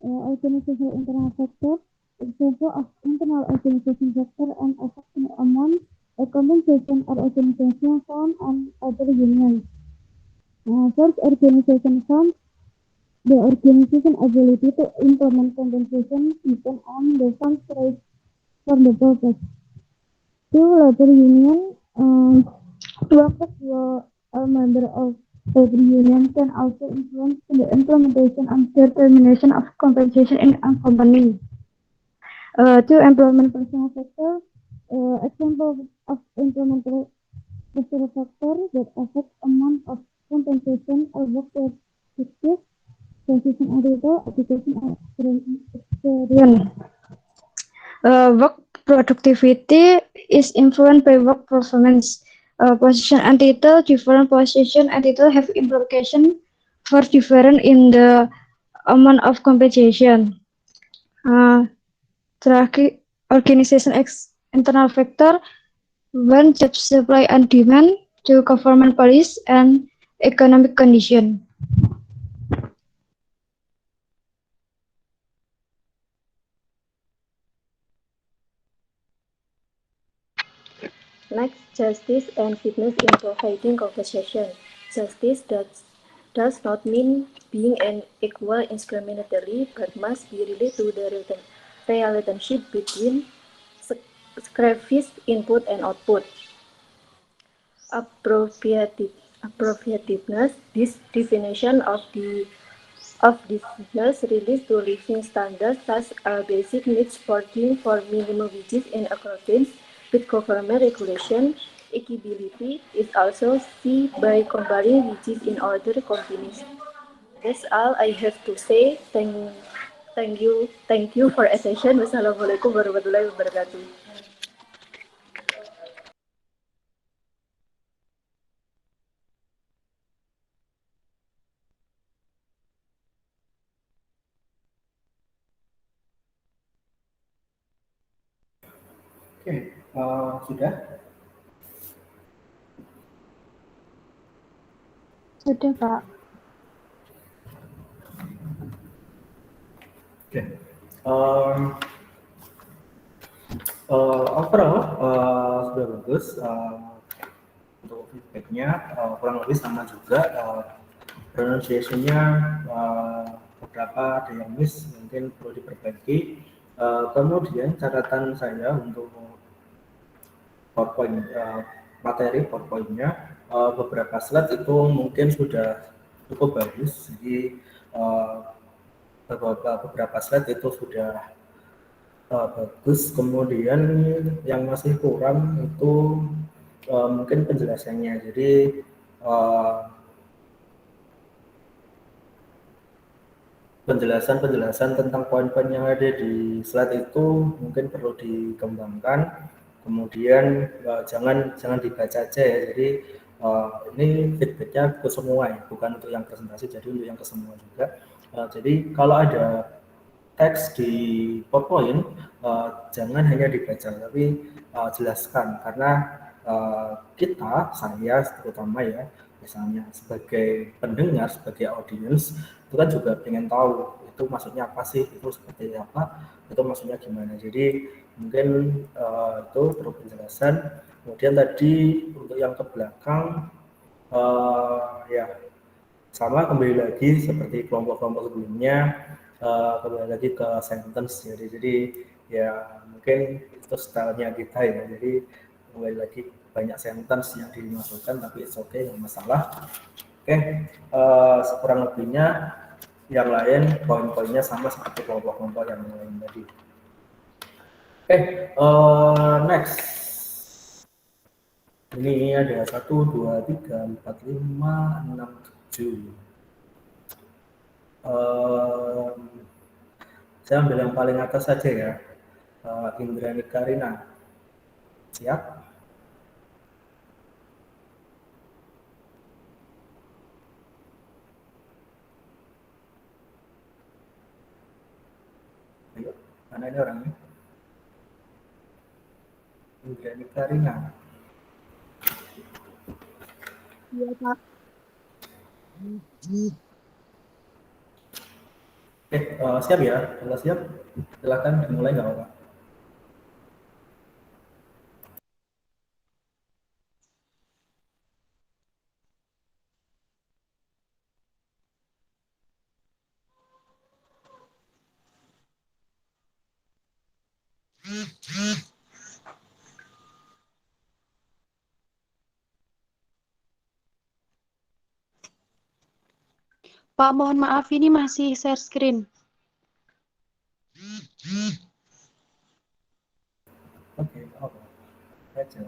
Organization internal factor. Example of internal organization factor and affecting amount, a compensation or organization fund and other unions. First, organization fund. The organization ability to implement compensation depends on the funds raised for the purpose. Two, labor union. Workers who are member of labor union can also influence the implementation and determination of compensation in a company. Two, employment personal factor. Example of employment personal factor that affect amount of compensation or work practice, position editor, education, and experience. Work productivity is influenced by work performance. Position and title, different position and title have implication for different in the amount of compensation. Terakhir, organization internal factor, when job supply and demand, to government policy and economic condition. Next, justice and fitness in providing compensation. Justice does not mean being an equal indiscriminately, but must be related to the relationship between service input and output. Appropriativeness, this definition of this relates to living standards such as basic needs for minimum wages in accordance with government regulation. Equality is also seen by comparing wages in other companies. That's all I have to say. Thank you for attention. Wassalamualaikum warahmatullahi wabarakatuh. Oke, sudah? Sudah, Pak. Oke. Overall sudah bagus. Untuk feedbacknya kurang lebih sama juga. Pronunciation-nya beberapa ada yang miss, mungkin perlu diperbaiki. Kemudian catatan saya untuk PowerPoint, materi PowerPoint-nya, beberapa slide itu mungkin sudah cukup bagus, jadi beberapa slide itu sudah bagus. Kemudian yang masih kurang itu mungkin penjelasannya. Jadi penjelasan tentang poin-poin yang ada di slide itu mungkin perlu dikembangkan. Kemudian jangan dibaca aja ya. Jadi ini feedbacknya ke semua ya, bukan untuk yang presentasi, jadi untuk yang ke semua juga. Jadi kalau ada teks di PowerPoint, jangan hanya dibaca, tapi jelaskan, karena saya terutama ya, misalnya sebagai pendengar, sebagai audiens, itu kan juga pengen tahu itu maksudnya apa sih, itu seperti apa, itu maksudnya gimana. Jadi mungkin itu perlu penjelasan. Kemudian tadi untuk yang ke belakang, ya sama, kembali lagi seperti kelompok-kelompok sebelumnya, kembali lagi ke sentence. Jadi ya mungkin itu stylenya kita ya, jadi kembali lagi banyak sentence yang dimasukkan, tapi it's okay, nggak masalah. Oke, kurang lebihnya yang lain poin-poinnya sama seperti kelompok-kelompok yang lain tadi. Oke, next. Ini ada 1, 2, 3, 4, 5, 6, 7. Saya ambil yang paling atas saja ya. Indrani Karina. Siap? Ayo, mana ini orangnya? Indrani Karina. Iya, Pak. Siap ya? Kalau siap, silakan dimulai nggak apa-apa. Pak, mohon maaf, ini masih share screen. Oke, apa? Baca.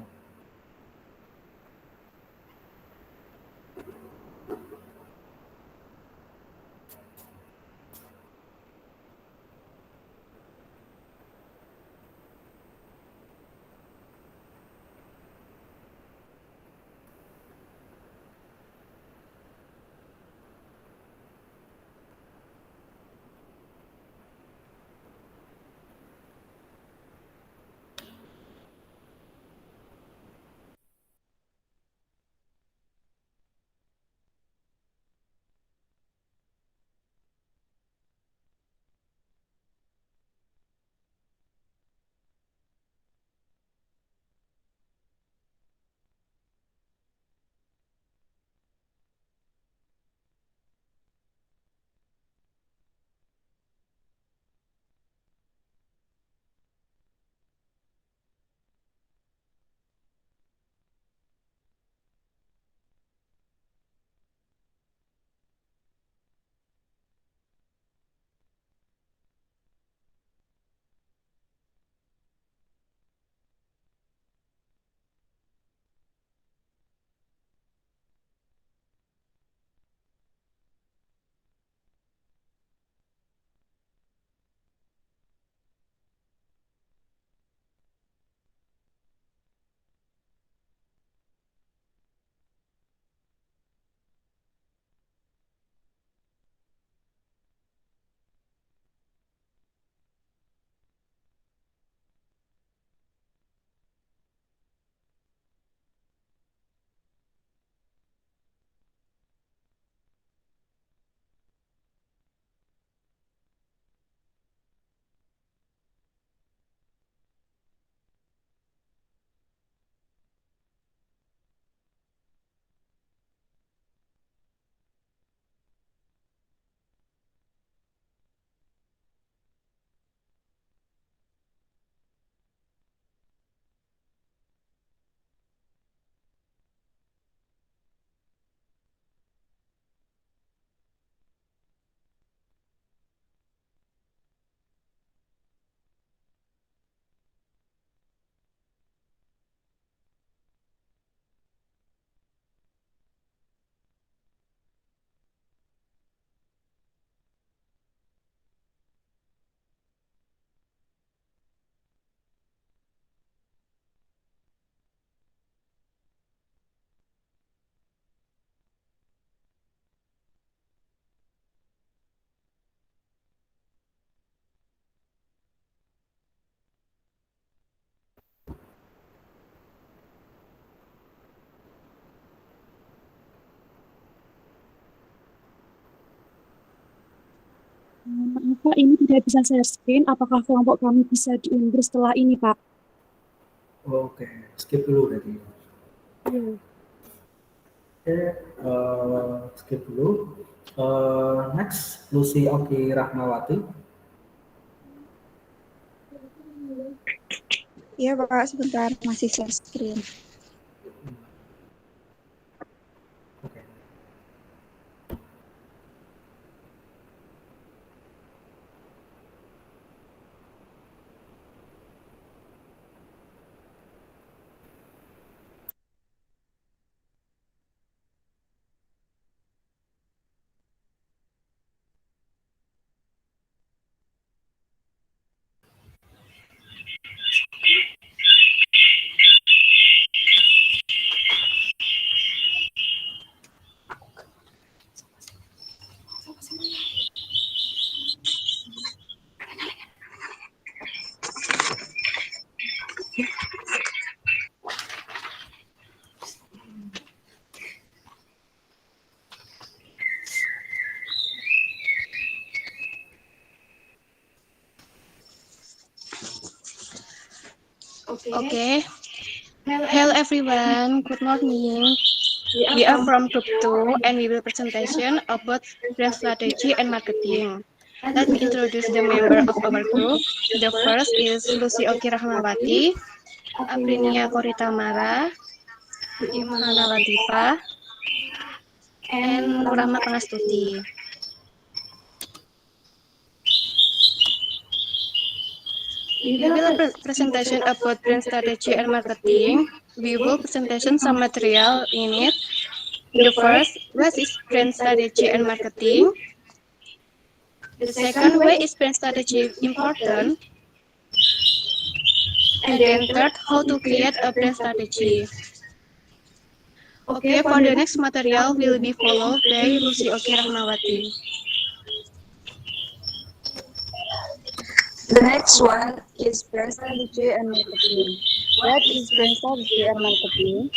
Pak, ini tidak bisa share screen. Apakah kelompok kami bisa diundur setelah ini, Pak? Oke, skip dulu berarti. Iya. Oke, skip dulu. Next, Lucy Oki Rahmawati. Iya Pak, sebentar masih share screen. Okay. Hello everyone. Good morning. We are from Group 2 and we will presentation about brand strategy and marketing. Let me introduce the member of our group. The first is Lucy Oki Rahmawati, Aprinia Koritamara, Imhana Latifa, and Nurama Pangastuti. We will presentation about brand strategy and marketing. We will presentation some material in it. The first, what is brand strategy and marketing? The second, why is brand strategy important? And then third, how to create a brand strategy. Okay, for the next material will be followed by Lucy Oki Rahmawati. The next one is brand strategy and marketing. What is brand strategy and marketing?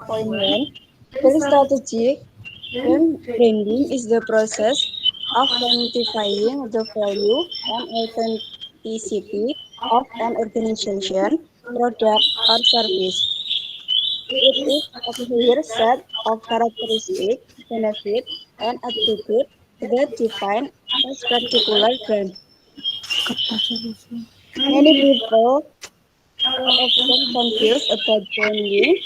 Point 1. Brand strategy. Branding is the process of quantifying the value and authenticity of an organization, product, or service. It is a clear set of characteristics, benefits, and attributes that define a particular brand. Many people are often confused about branding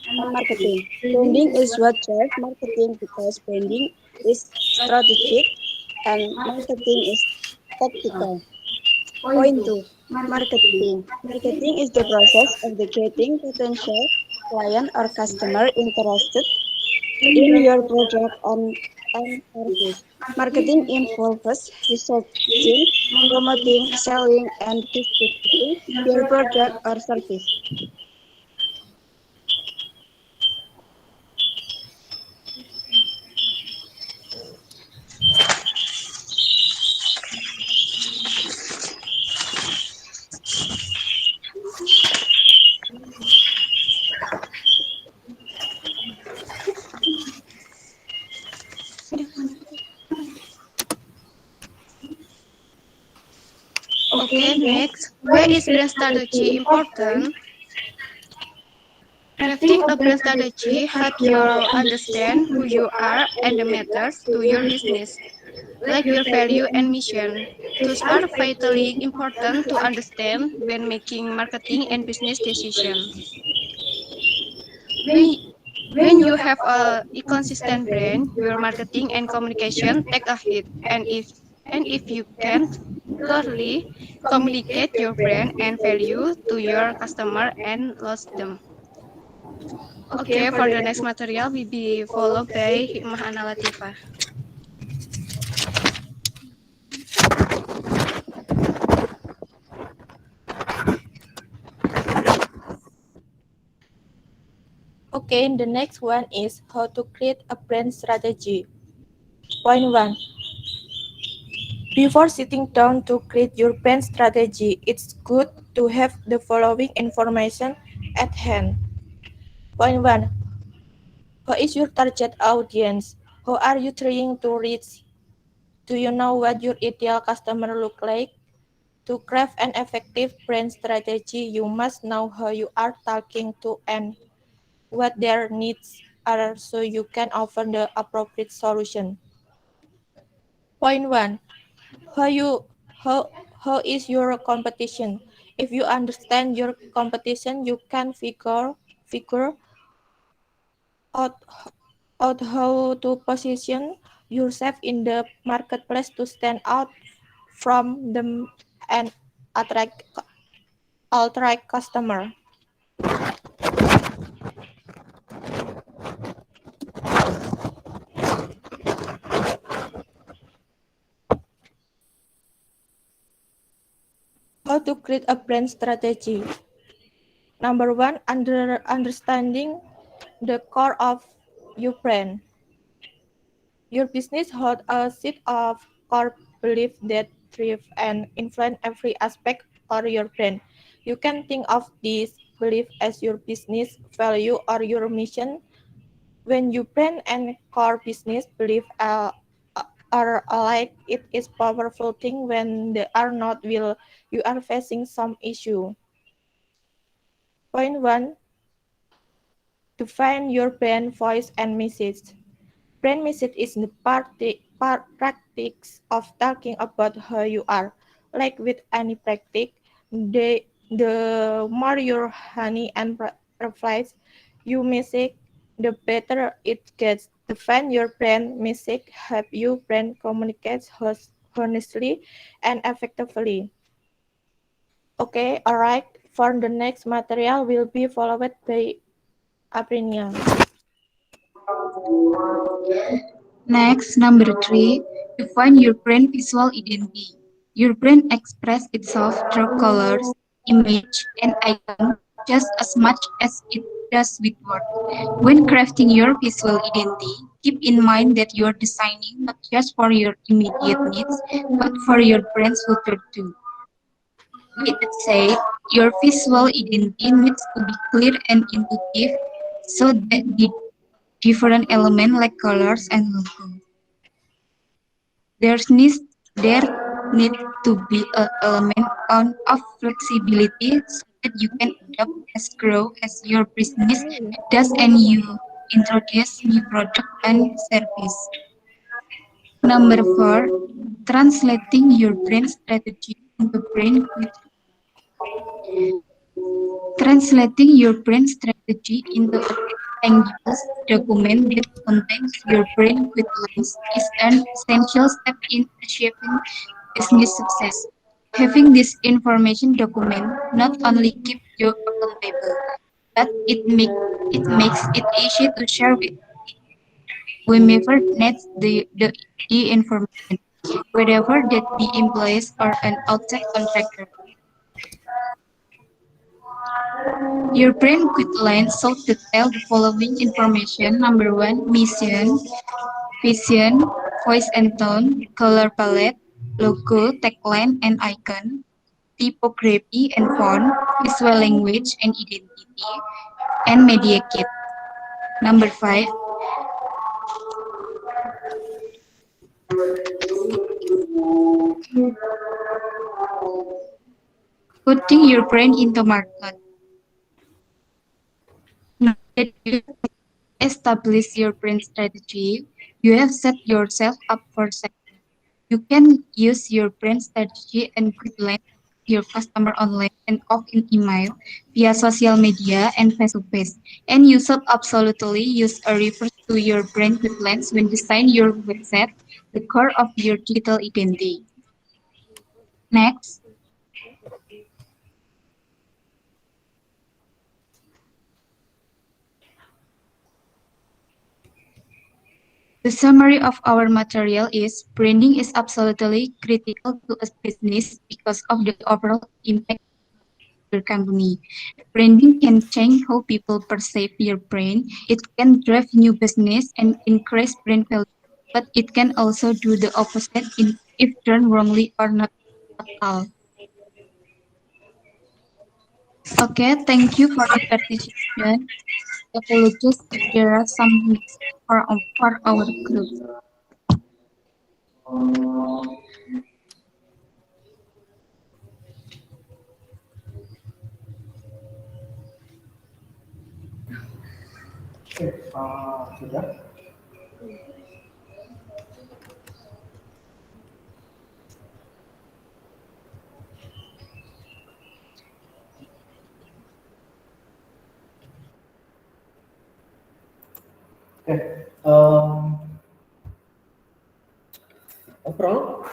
and marketing. Branding is what drives marketing because branding is strategic and marketing is tactical. Point 2. Marketing. Marketing is the process of getting potential client or customer interested in your product and service. Marketing involves researching, promoting, selling, and distributing your product or service. Okay, next, why is brand strategy important? Crafting a brand strategy helps you understand who you are and the matters to your business, like your value and mission. Those are vitally important to understand when making marketing and business decisions. When you have a consistent brand, your marketing and communication take a hit, and if you can't clearly communicate your brand and value to your customer and lose them. Okay, for the next material will be followed by Hikmah Latifah. Okay, the next one is how to create a brand strategy. Point 1. Before sitting down to create your brand strategy, it's good to have the following information at hand. Point 1. Who is your target audience? Who are you trying to reach? Do you know what your ideal customer look like? To craft an effective brand strategy, you must know who you are talking to and what their needs are so you can offer the appropriate solution. Point 1. How is your competition? If you understand your competition, you can figure out how to position yourself in the marketplace to stand out from them and attract customer. How to create a brand strategy. Number 1, understanding the core of your brand. Your business holds a set of core beliefs that drive and influence every aspect of your brand. You can think of these beliefs as your business value or your mission. When your brand and core business beliefs are alike, it is powerful thing. When they are not, you are facing some issue. Point 1. Define your brand voice and message. Brand message is the practice of talking about who you are. Like with any practice, the more your honey and reflects you message, the better it gets. Define your brand message, help you brand communicates honestly and effectively. Okay, alright. For the next material will be followed by Aprinia. Next, number 3, define your brand visual identity. Your brand expresses itself through colors, image, and icon just as much as it does with words. When crafting your visual identity, keep in mind that you are designing not just for your immediate needs, but for your brand's future too. With that said, your visual identity needs to be clear and intuitive so that the different elements like colors and logo. There needs to be an element of flexibility so that you can adapt as grow as your business does and you introduce new product and service. Number 4, translating your brand strategy into brand with translating your brand strategy into a tangible document that contains your brand guidelines is an essential step in achieving business success. Having this information document not only keeps you accountable, but it makes it easy to share with whomever needs the information, whether that be employees or an outside contractor. Your brand guidelines should detail the following information. Number 1, mission, vision, voice and tone, color palette, logo, tagline and icon, typography and font, visual language and identity, and media kit. Number 5, putting your brand into market. Now that you establish your brand strategy, you have set yourself up for success. You can use your brand strategy and guidelines your customer online and off in email, via social media and face-to-face. And you should absolutely use a reference to your brand guidelines when design your website, the core of your digital identity. Next. The summary of our material is branding is absolutely critical to a business because of the overall impact of your company. Branding can change how people perceive your brand. It can drive new business and increase brand value, but it can also do the opposite if done wrongly or not at all. Okay, thank you for the participation. Apologies if there are some mistakes for our group. Oke, sudah. Oke, overall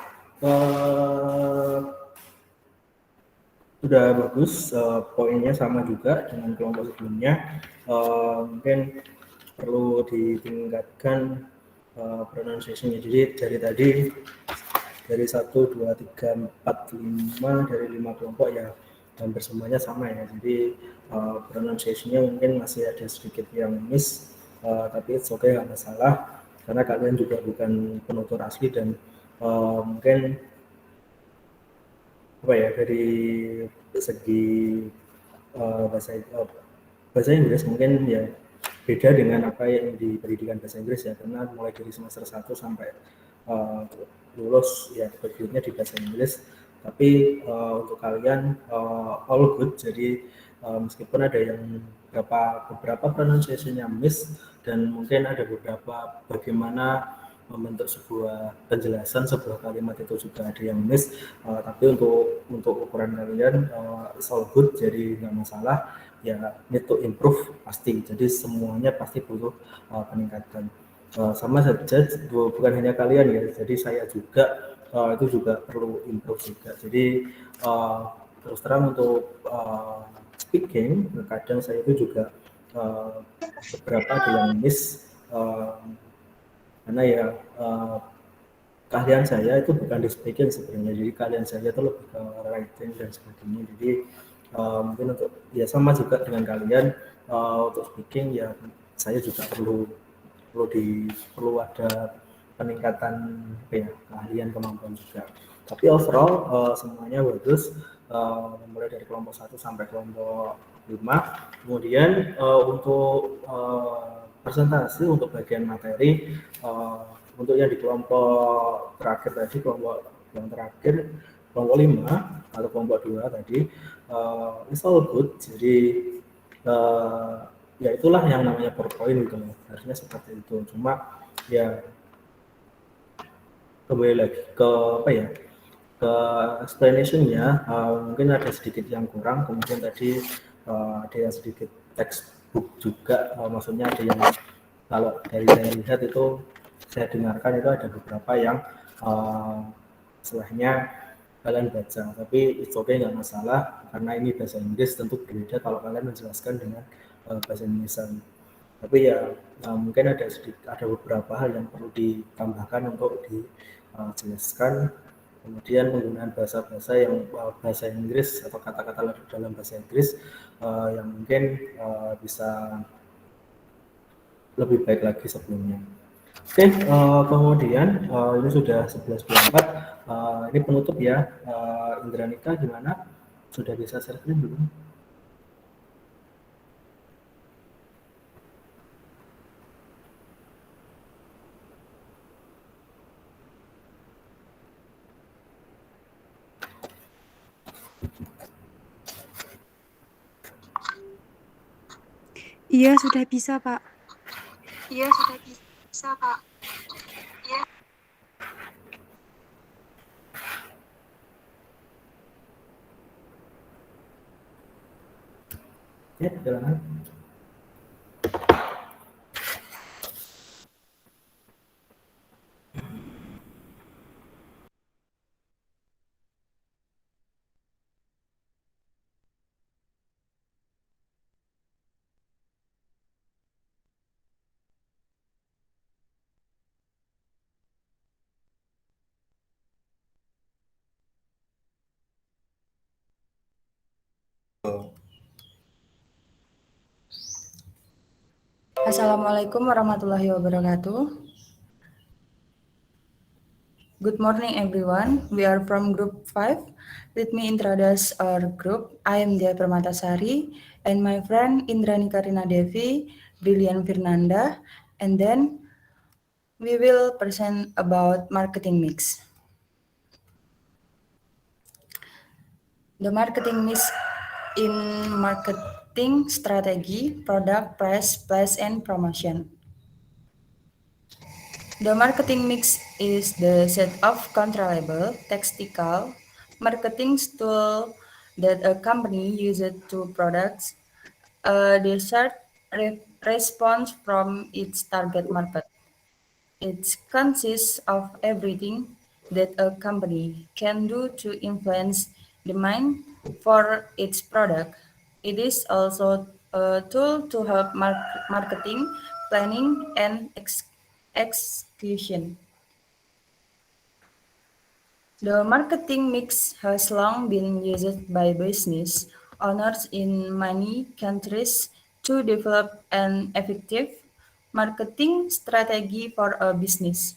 sudah bagus, poinnya sama juga dengan kelompok sebelumnya. Mungkin perlu ditingkatkan pronunciation-nya. Jadi dari tadi dari 1, 2, 3, 4, 5 dari 5 kelompok ya hampir semuanya sama ya. Jadi pronunciation-nya mungkin masih ada sedikit yang miss, tapi it's okay, nggak masalah karena kalian juga bukan penutur asli dan mungkin apa ya dari segi bahasa Inggris mungkin ya beda dengan apa yang di pendidikan bahasa Inggris ya, karena mulai dari semester 1 sampai lulus ya berguraunya di bahasa Inggris, tapi untuk kalian all good. Jadi meskipun ada yang beberapa pronunciation-nya miss dan mungkin ada beberapa bagaimana membentuk sebuah penjelasan sebuah kalimat itu juga ada yang miss, tapi untuk ukuran kalian it's all good, jadi nggak masalah ya. Need to improve pasti, jadi semuanya pasti butuh peningkatan. Sama saja bukan hanya kalian ya, jadi saya juga itu juga perlu improve juga. Jadi terus terang untuk speaking kadang saya itu juga beberapa ada yang miss, karena ya keahlian saya itu bukan di speaking sebenarnya, jadi keahlian saya itu lebih ke writing dan sebagainya. Jadi mungkin untuk ya sama juga dengan kalian, untuk speaking ya saya juga perlu ada peningkatan ya, keahlian kemampuan juga. Tapi overall semuanya bagus, mulai dari kelompok 1 sampai kelompok 5. Kemudian untuk presentasi untuk bagian materi, untuk yang di kelompok terakhir tadi, kelompok yang terakhir kelompok 5 atau kelompok 2 tadi, it's all good. Jadi ya itulah yang namanya PowerPoint gitu loh, harusnya seperti itu. Cuma ya kembali lagi ke apa ya, ke explanation-nya mungkin ada sedikit yang kurang. Kemudian tadi ada yang sedikit textbook juga, maksudnya ada yang kalau dari saya lihat itu saya dengarkan itu ada beberapa yang setelahnya kalian baca, tapi it's okay, nggak masalah karena ini bahasa Inggris, tentu berbeda kalau kalian menjelaskan dengan bahasa Indonesia. Tapi ya mungkin ada beberapa hal yang perlu ditambahkan untuk dijelaskan. Kemudian penggunaan bahasa-bahasa yang bahasa Inggris atau kata-kata dalam bahasa Inggris yang mungkin bisa lebih baik lagi sebelumnya. Oke, kemudian ini sudah 11.24. Ini penutup ya. Indranika gimana? Sudah bisa share screen belum? Iya, sudah bisa, Pak. Iya, sudah bisa, Pak. Iya. Ya, silakan. Assalamualaikum warahmatullahi wabarakatuh. Good morning, everyone. We are from Group 5. Let me introduce our group. I am Dia Permatasari, and my friend Indranika Rina Devi, Brilian Fernanda, and then we will present about marketing mix. The marketing mix in marketing strategy, product, price, place, and promotion. The marketing mix is the set of controllable, tactical marketing tools that a company uses to products a desired response from its target market. It consists of everything that a company can do to influence demand for its product. It is also a tool to help marketing, planning, and execution. The marketing mix has long been used by business owners in many countries to develop an effective marketing strategy for a business.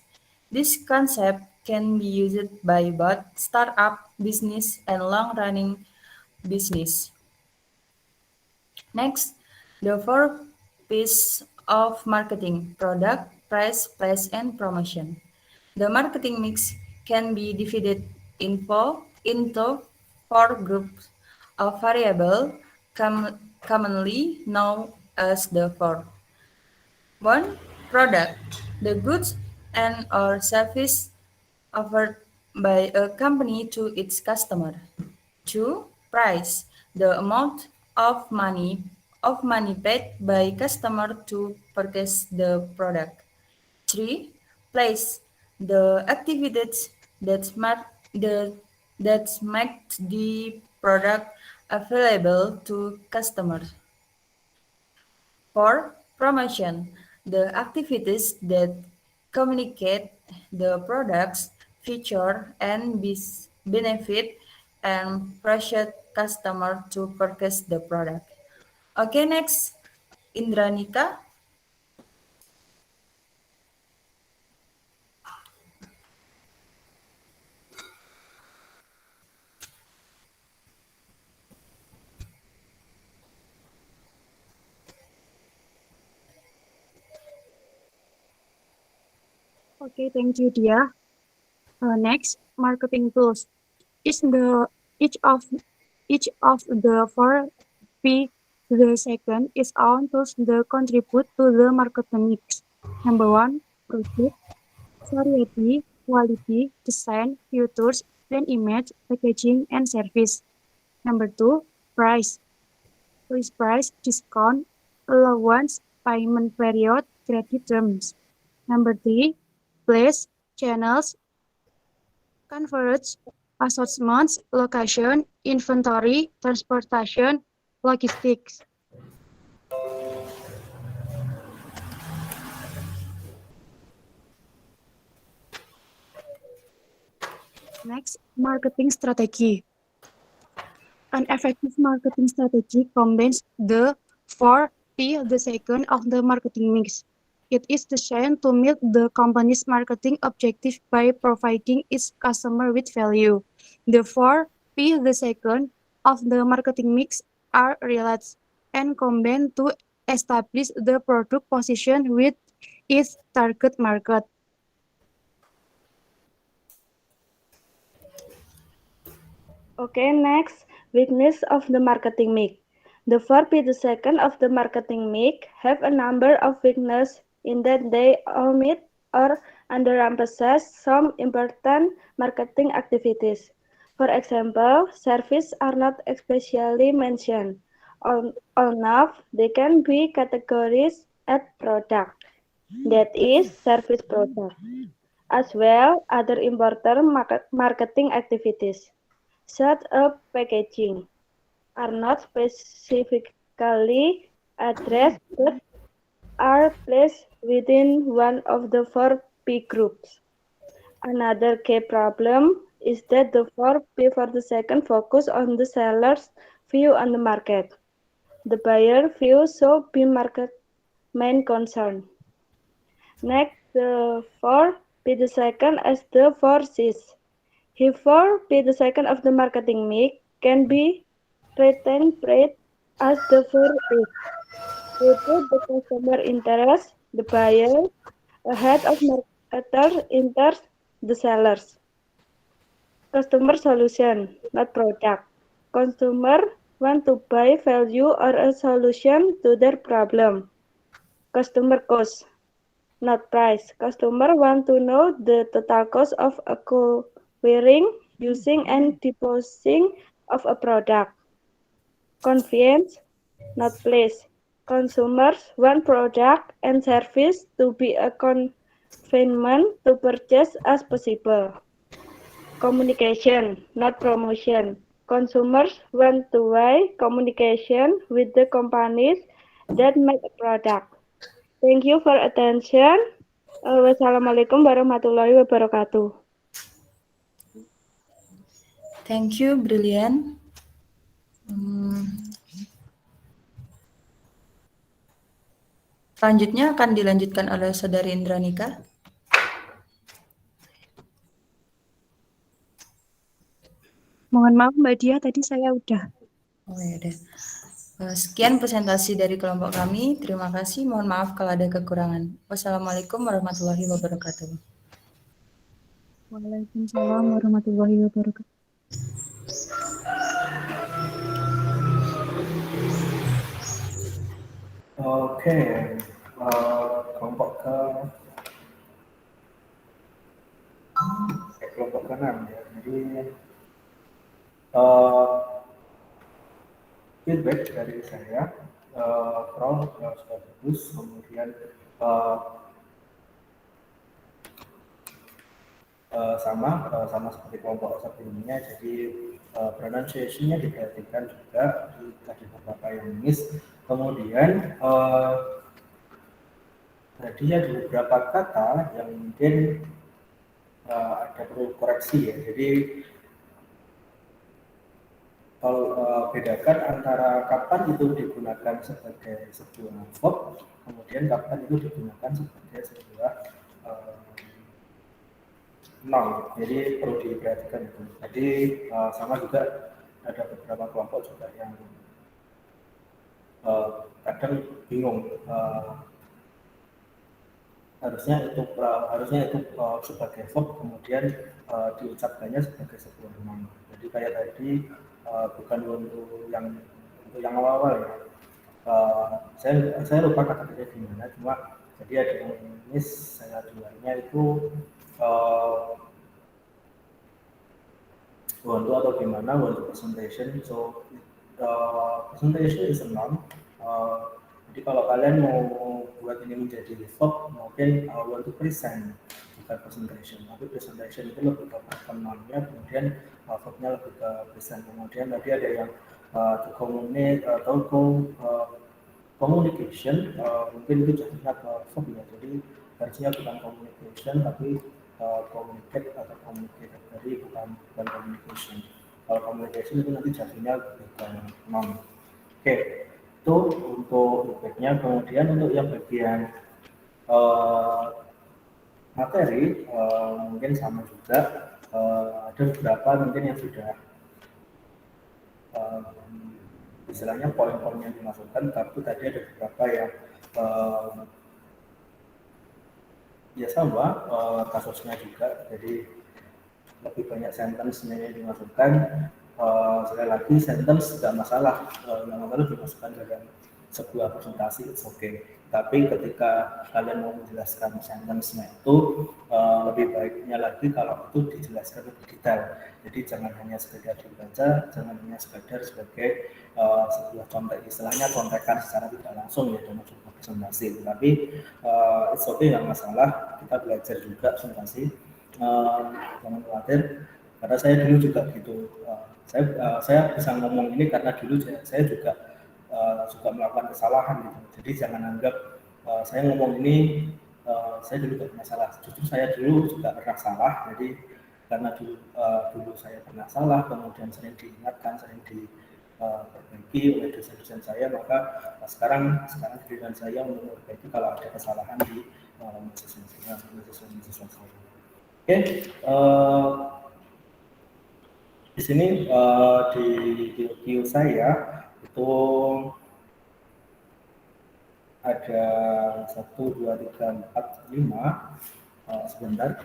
This concept can be used by both startup business and long-running business. Next, the four P's of marketing: product, price, place, and promotion. The marketing mix can be divided into four groups of variables commonly known as the four. 1. Product, the goods and or service offered by a company to its customer. 2. Price, the amount of money paid by customer to purchase the product. 3. Place, the activities that make the product available to customers. 4. Promotion, the activities that communicate the product's feature and benefit and pressure customer to purchase the product. Okay, next, Indranika. Okay, thank you, Dia. Next, marketing tools. Each of the four P the second is on tools that contribute to the marketing mix. Number 1, product, variety, quality, design, features, then image, packaging, and service. Number 2, price. List price, discount, allowance, payment period, credit terms. Number 3, place, channels, coverage, assortments, location, inventory, transportation, logistics. Next, marketing strategy. An effective marketing strategy combines the 4 P the second of the marketing mix. It is designed to meet the company's marketing objective by providing its customer with value. The 4 P the second of the marketing mix are realized and combined to establish the product position with its target market. Okay, next, weakness of the marketing mix. The 4P the second of the marketing mix have a number of weaknesses in that they omit or underemphasize some important marketing activities. For example, services are not especially mentioned. Enough, they can be categorized as product, that is, service product, as well other important marketing activities. Such as packaging are not specifically addressed but are placed within one of the 4 P groups. Another key problem is that the 4 P for the second focus on the seller's view on the market. The buyer view should be market main concern. Next, the 4 P the second as the 4 Cs. Therefore, P the second of the marketing mix can be reinterpreted as the 4 P's. We put the customer interest, the buyer, ahead of enters the sellers. Customer solution, not product. Consumer want to buy value or a solution to their problem. Customer cost, not price. Customer want to know the total cost of acquiring, using, and disposing of a product. Convenience, not place. Consumers want product and service to be a convenient to purchase as possible. Communication, not promotion. Consumers want to buy communication with the companies that make a product. Thank you for attention. Wassalamualaikum warahmatullahi wabarakatuh. Thank you, brilliant. Selanjutnya akan dilanjutkan oleh Saudari Indranika. Mohon maaf Mbak Dia, tadi saya udah. Oh ya deh. Sekian presentasi dari kelompok kami. Terima kasih. Mohon maaf kalau ada kekurangan. Wassalamualaikum warahmatullahi wabarakatuh. Waalaikumsalam warahmatullahi wabarakatuh. Oke, kelompok ke-6 ya. Jadi feedback dari saya, from sudah bagus, kemudian sama seperti kelompok sebelumnya, jadi pronunciation-nya diperhatikan juga, tadi beberapa yang miss. Kemudian tadi ada beberapa kata yang mungkin ada perlu koreksi ya. Jadi kalau bedakan antara kapan itu digunakan sebagai sebuah verb, kemudian kapan itu digunakan sebagai sebuah noun. Jadi perlu diperhatikan itu. Jadi sama juga ada beberapa kelompok juga yang kadang bingung. Harusnya itu sebagai verb, kemudian diucapkannya sebagai sebuah noun. Jadi kayak tadi bukan untuk yang awal-awal ya. Saya lupa kata-katanya gimana, cuma jadi ada yang miss saya duanya itu want to atau gimana, want to presentation. So presentation is a noun. Jadi kalau kalian mau buat ini menjadi verb, mungkin want to present, bukan presentation. Tapi presentation itu lebih ke noun-nya, kemudian verbnya lebih ke present. Kemudian tadi ada yang to communicate atau communication, mungkin itu jadinya ke verb ya. Jadi harusnya bukan communication, tapi communicate atau communicated. Jadi bukan communication. Kalau communication itu nanti jadinya lebih ke noun. Oke. Itu untuk feedbacknya. Kemudian untuk yang bagian materi mungkin sama juga, ada beberapa mungkin yang sudah istilahnya poin-poin yang dimasukkan, tapi tadi ada beberapa yang ya sama kasusnya juga, jadi lebih banyak sentence-nya yang dimasukkan. Sekali lagi, sentence tidak masalah, yang harus dimasukkan dalam sebuah presentasi, it's okay. Tapi ketika kalian mau menjelaskan sentence-nya itu, lebih baiknya lagi kalau itu dijelaskan lebih detail. Jadi jangan hanya sekedar dibaca, jangan hanya sekedar sebagai sebuah contek, istilahnya contekan secara tidak langsung ya dalam sebuah presentasi. Tapi it's okay, nggak masalah, kita belajar juga presentasi. Jangan khawatir, karena saya dulu juga gitu. Saya bisa ngomong ini karena dulu saya juga suka melakukan kesalahan gitu. Jadi jangan anggap saya ngomong ini saya dulu tidak pernah salah. Justru saya dulu juga pernah salah. Jadi karena dulu saya pernah salah, kemudian sering diingatkan, sering diperbaiki oleh dosen-dosen saya, maka sekarang giliran saya untuk memperbaiki kalau ada kesalahan di mahasiswa saya. Oke. Di sini di review saya itu ada 1, 2, 3, 4, 5 Sebentar.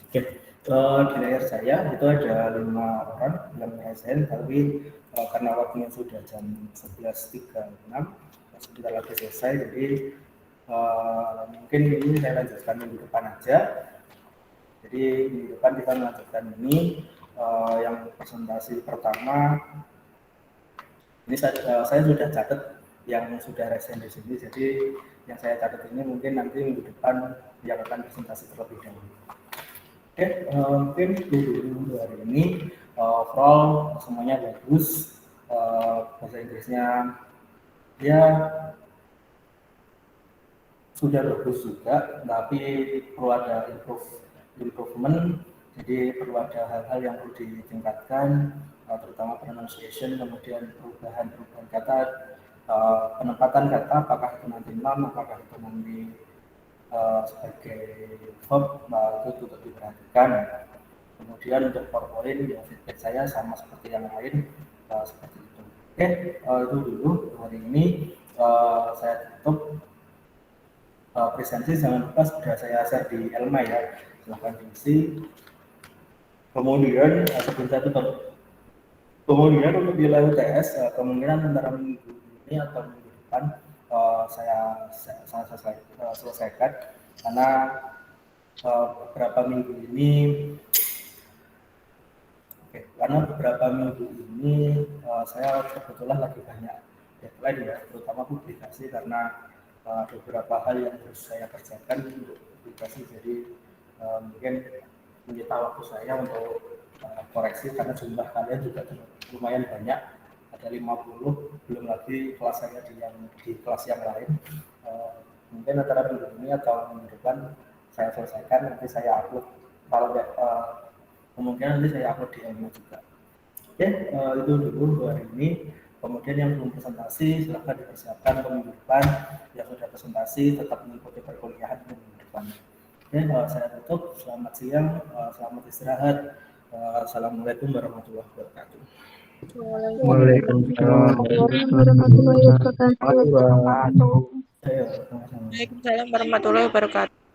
Oke, di layar saya itu ada 5 orang yang present, tapi karena waktunya sudah jam 11.36, sebentar lagi selesai, jadi mungkin ini saya lanjutkan minggu depan aja. Jadi minggu depan kita melanjutkan ini, yang presentasi pertama, ini saya sudah catat yang sudah resen di sini, jadi yang saya catat ini mungkin nanti minggu depan yang akan presentasi terlebih dahulu. Oke, mungkin dulu hari ini overall semuanya bagus, bahasa Inggrisnya ya sudah bagus juga, tapi perlu ada improvement, jadi perlu ada hal-hal yang perlu ditingkatkan, terutama pronunciation, kemudian perubahan kata, penempatan kata, apakah itu nanti noun, apakah itu nanti sebagai verb, itu untuk diperhatikan. Kemudian untuk PowerPoint, ya feedback saya sama seperti yang lain, seperti itu. Oke, itu dulu hari ini. Saya tutup presentasi. Jangan lupa sudah saya share di Elma ya, silahkan diisi. Kemudian sebelum saya tutup, kemudian untuk nilai UTS kemungkinan antara minggu ini atau minggu depan saya selesaikan, karena beberapa minggu ini saya kebetulan lagi banyak deadline ya, terutama publikasi, karena ada beberapa hal yang harus saya kerjakan untuk publikasi, jadi mungkin menyita waktu saya untuk koreksi, karena jumlah kalian juga lumayan banyak, ada 50, belum lagi kelas saya di kelas yang lain. Mungkin antara minggu ini atau minggu depan saya selesaikan, nanti saya upload, kalau kemungkinan nanti saya upload di Elma juga. Oke, itu dulu hari ini. Kemudian yang belum presentasi silahkan dipersiapkan ke minggu depan, yang sudah presentasi tetap mengikuti perkuliahan minggu depan. Oke, saya tutup. Selamat siang, selamat istirahat. Assalamualaikum warahmatullahi wabarakatuh. Waalaikumsalam warahmatullahi wabarakatuh. warahmatullahi wabarakatuh. Waalaikumsalam warahmatullahi wabarakatuh.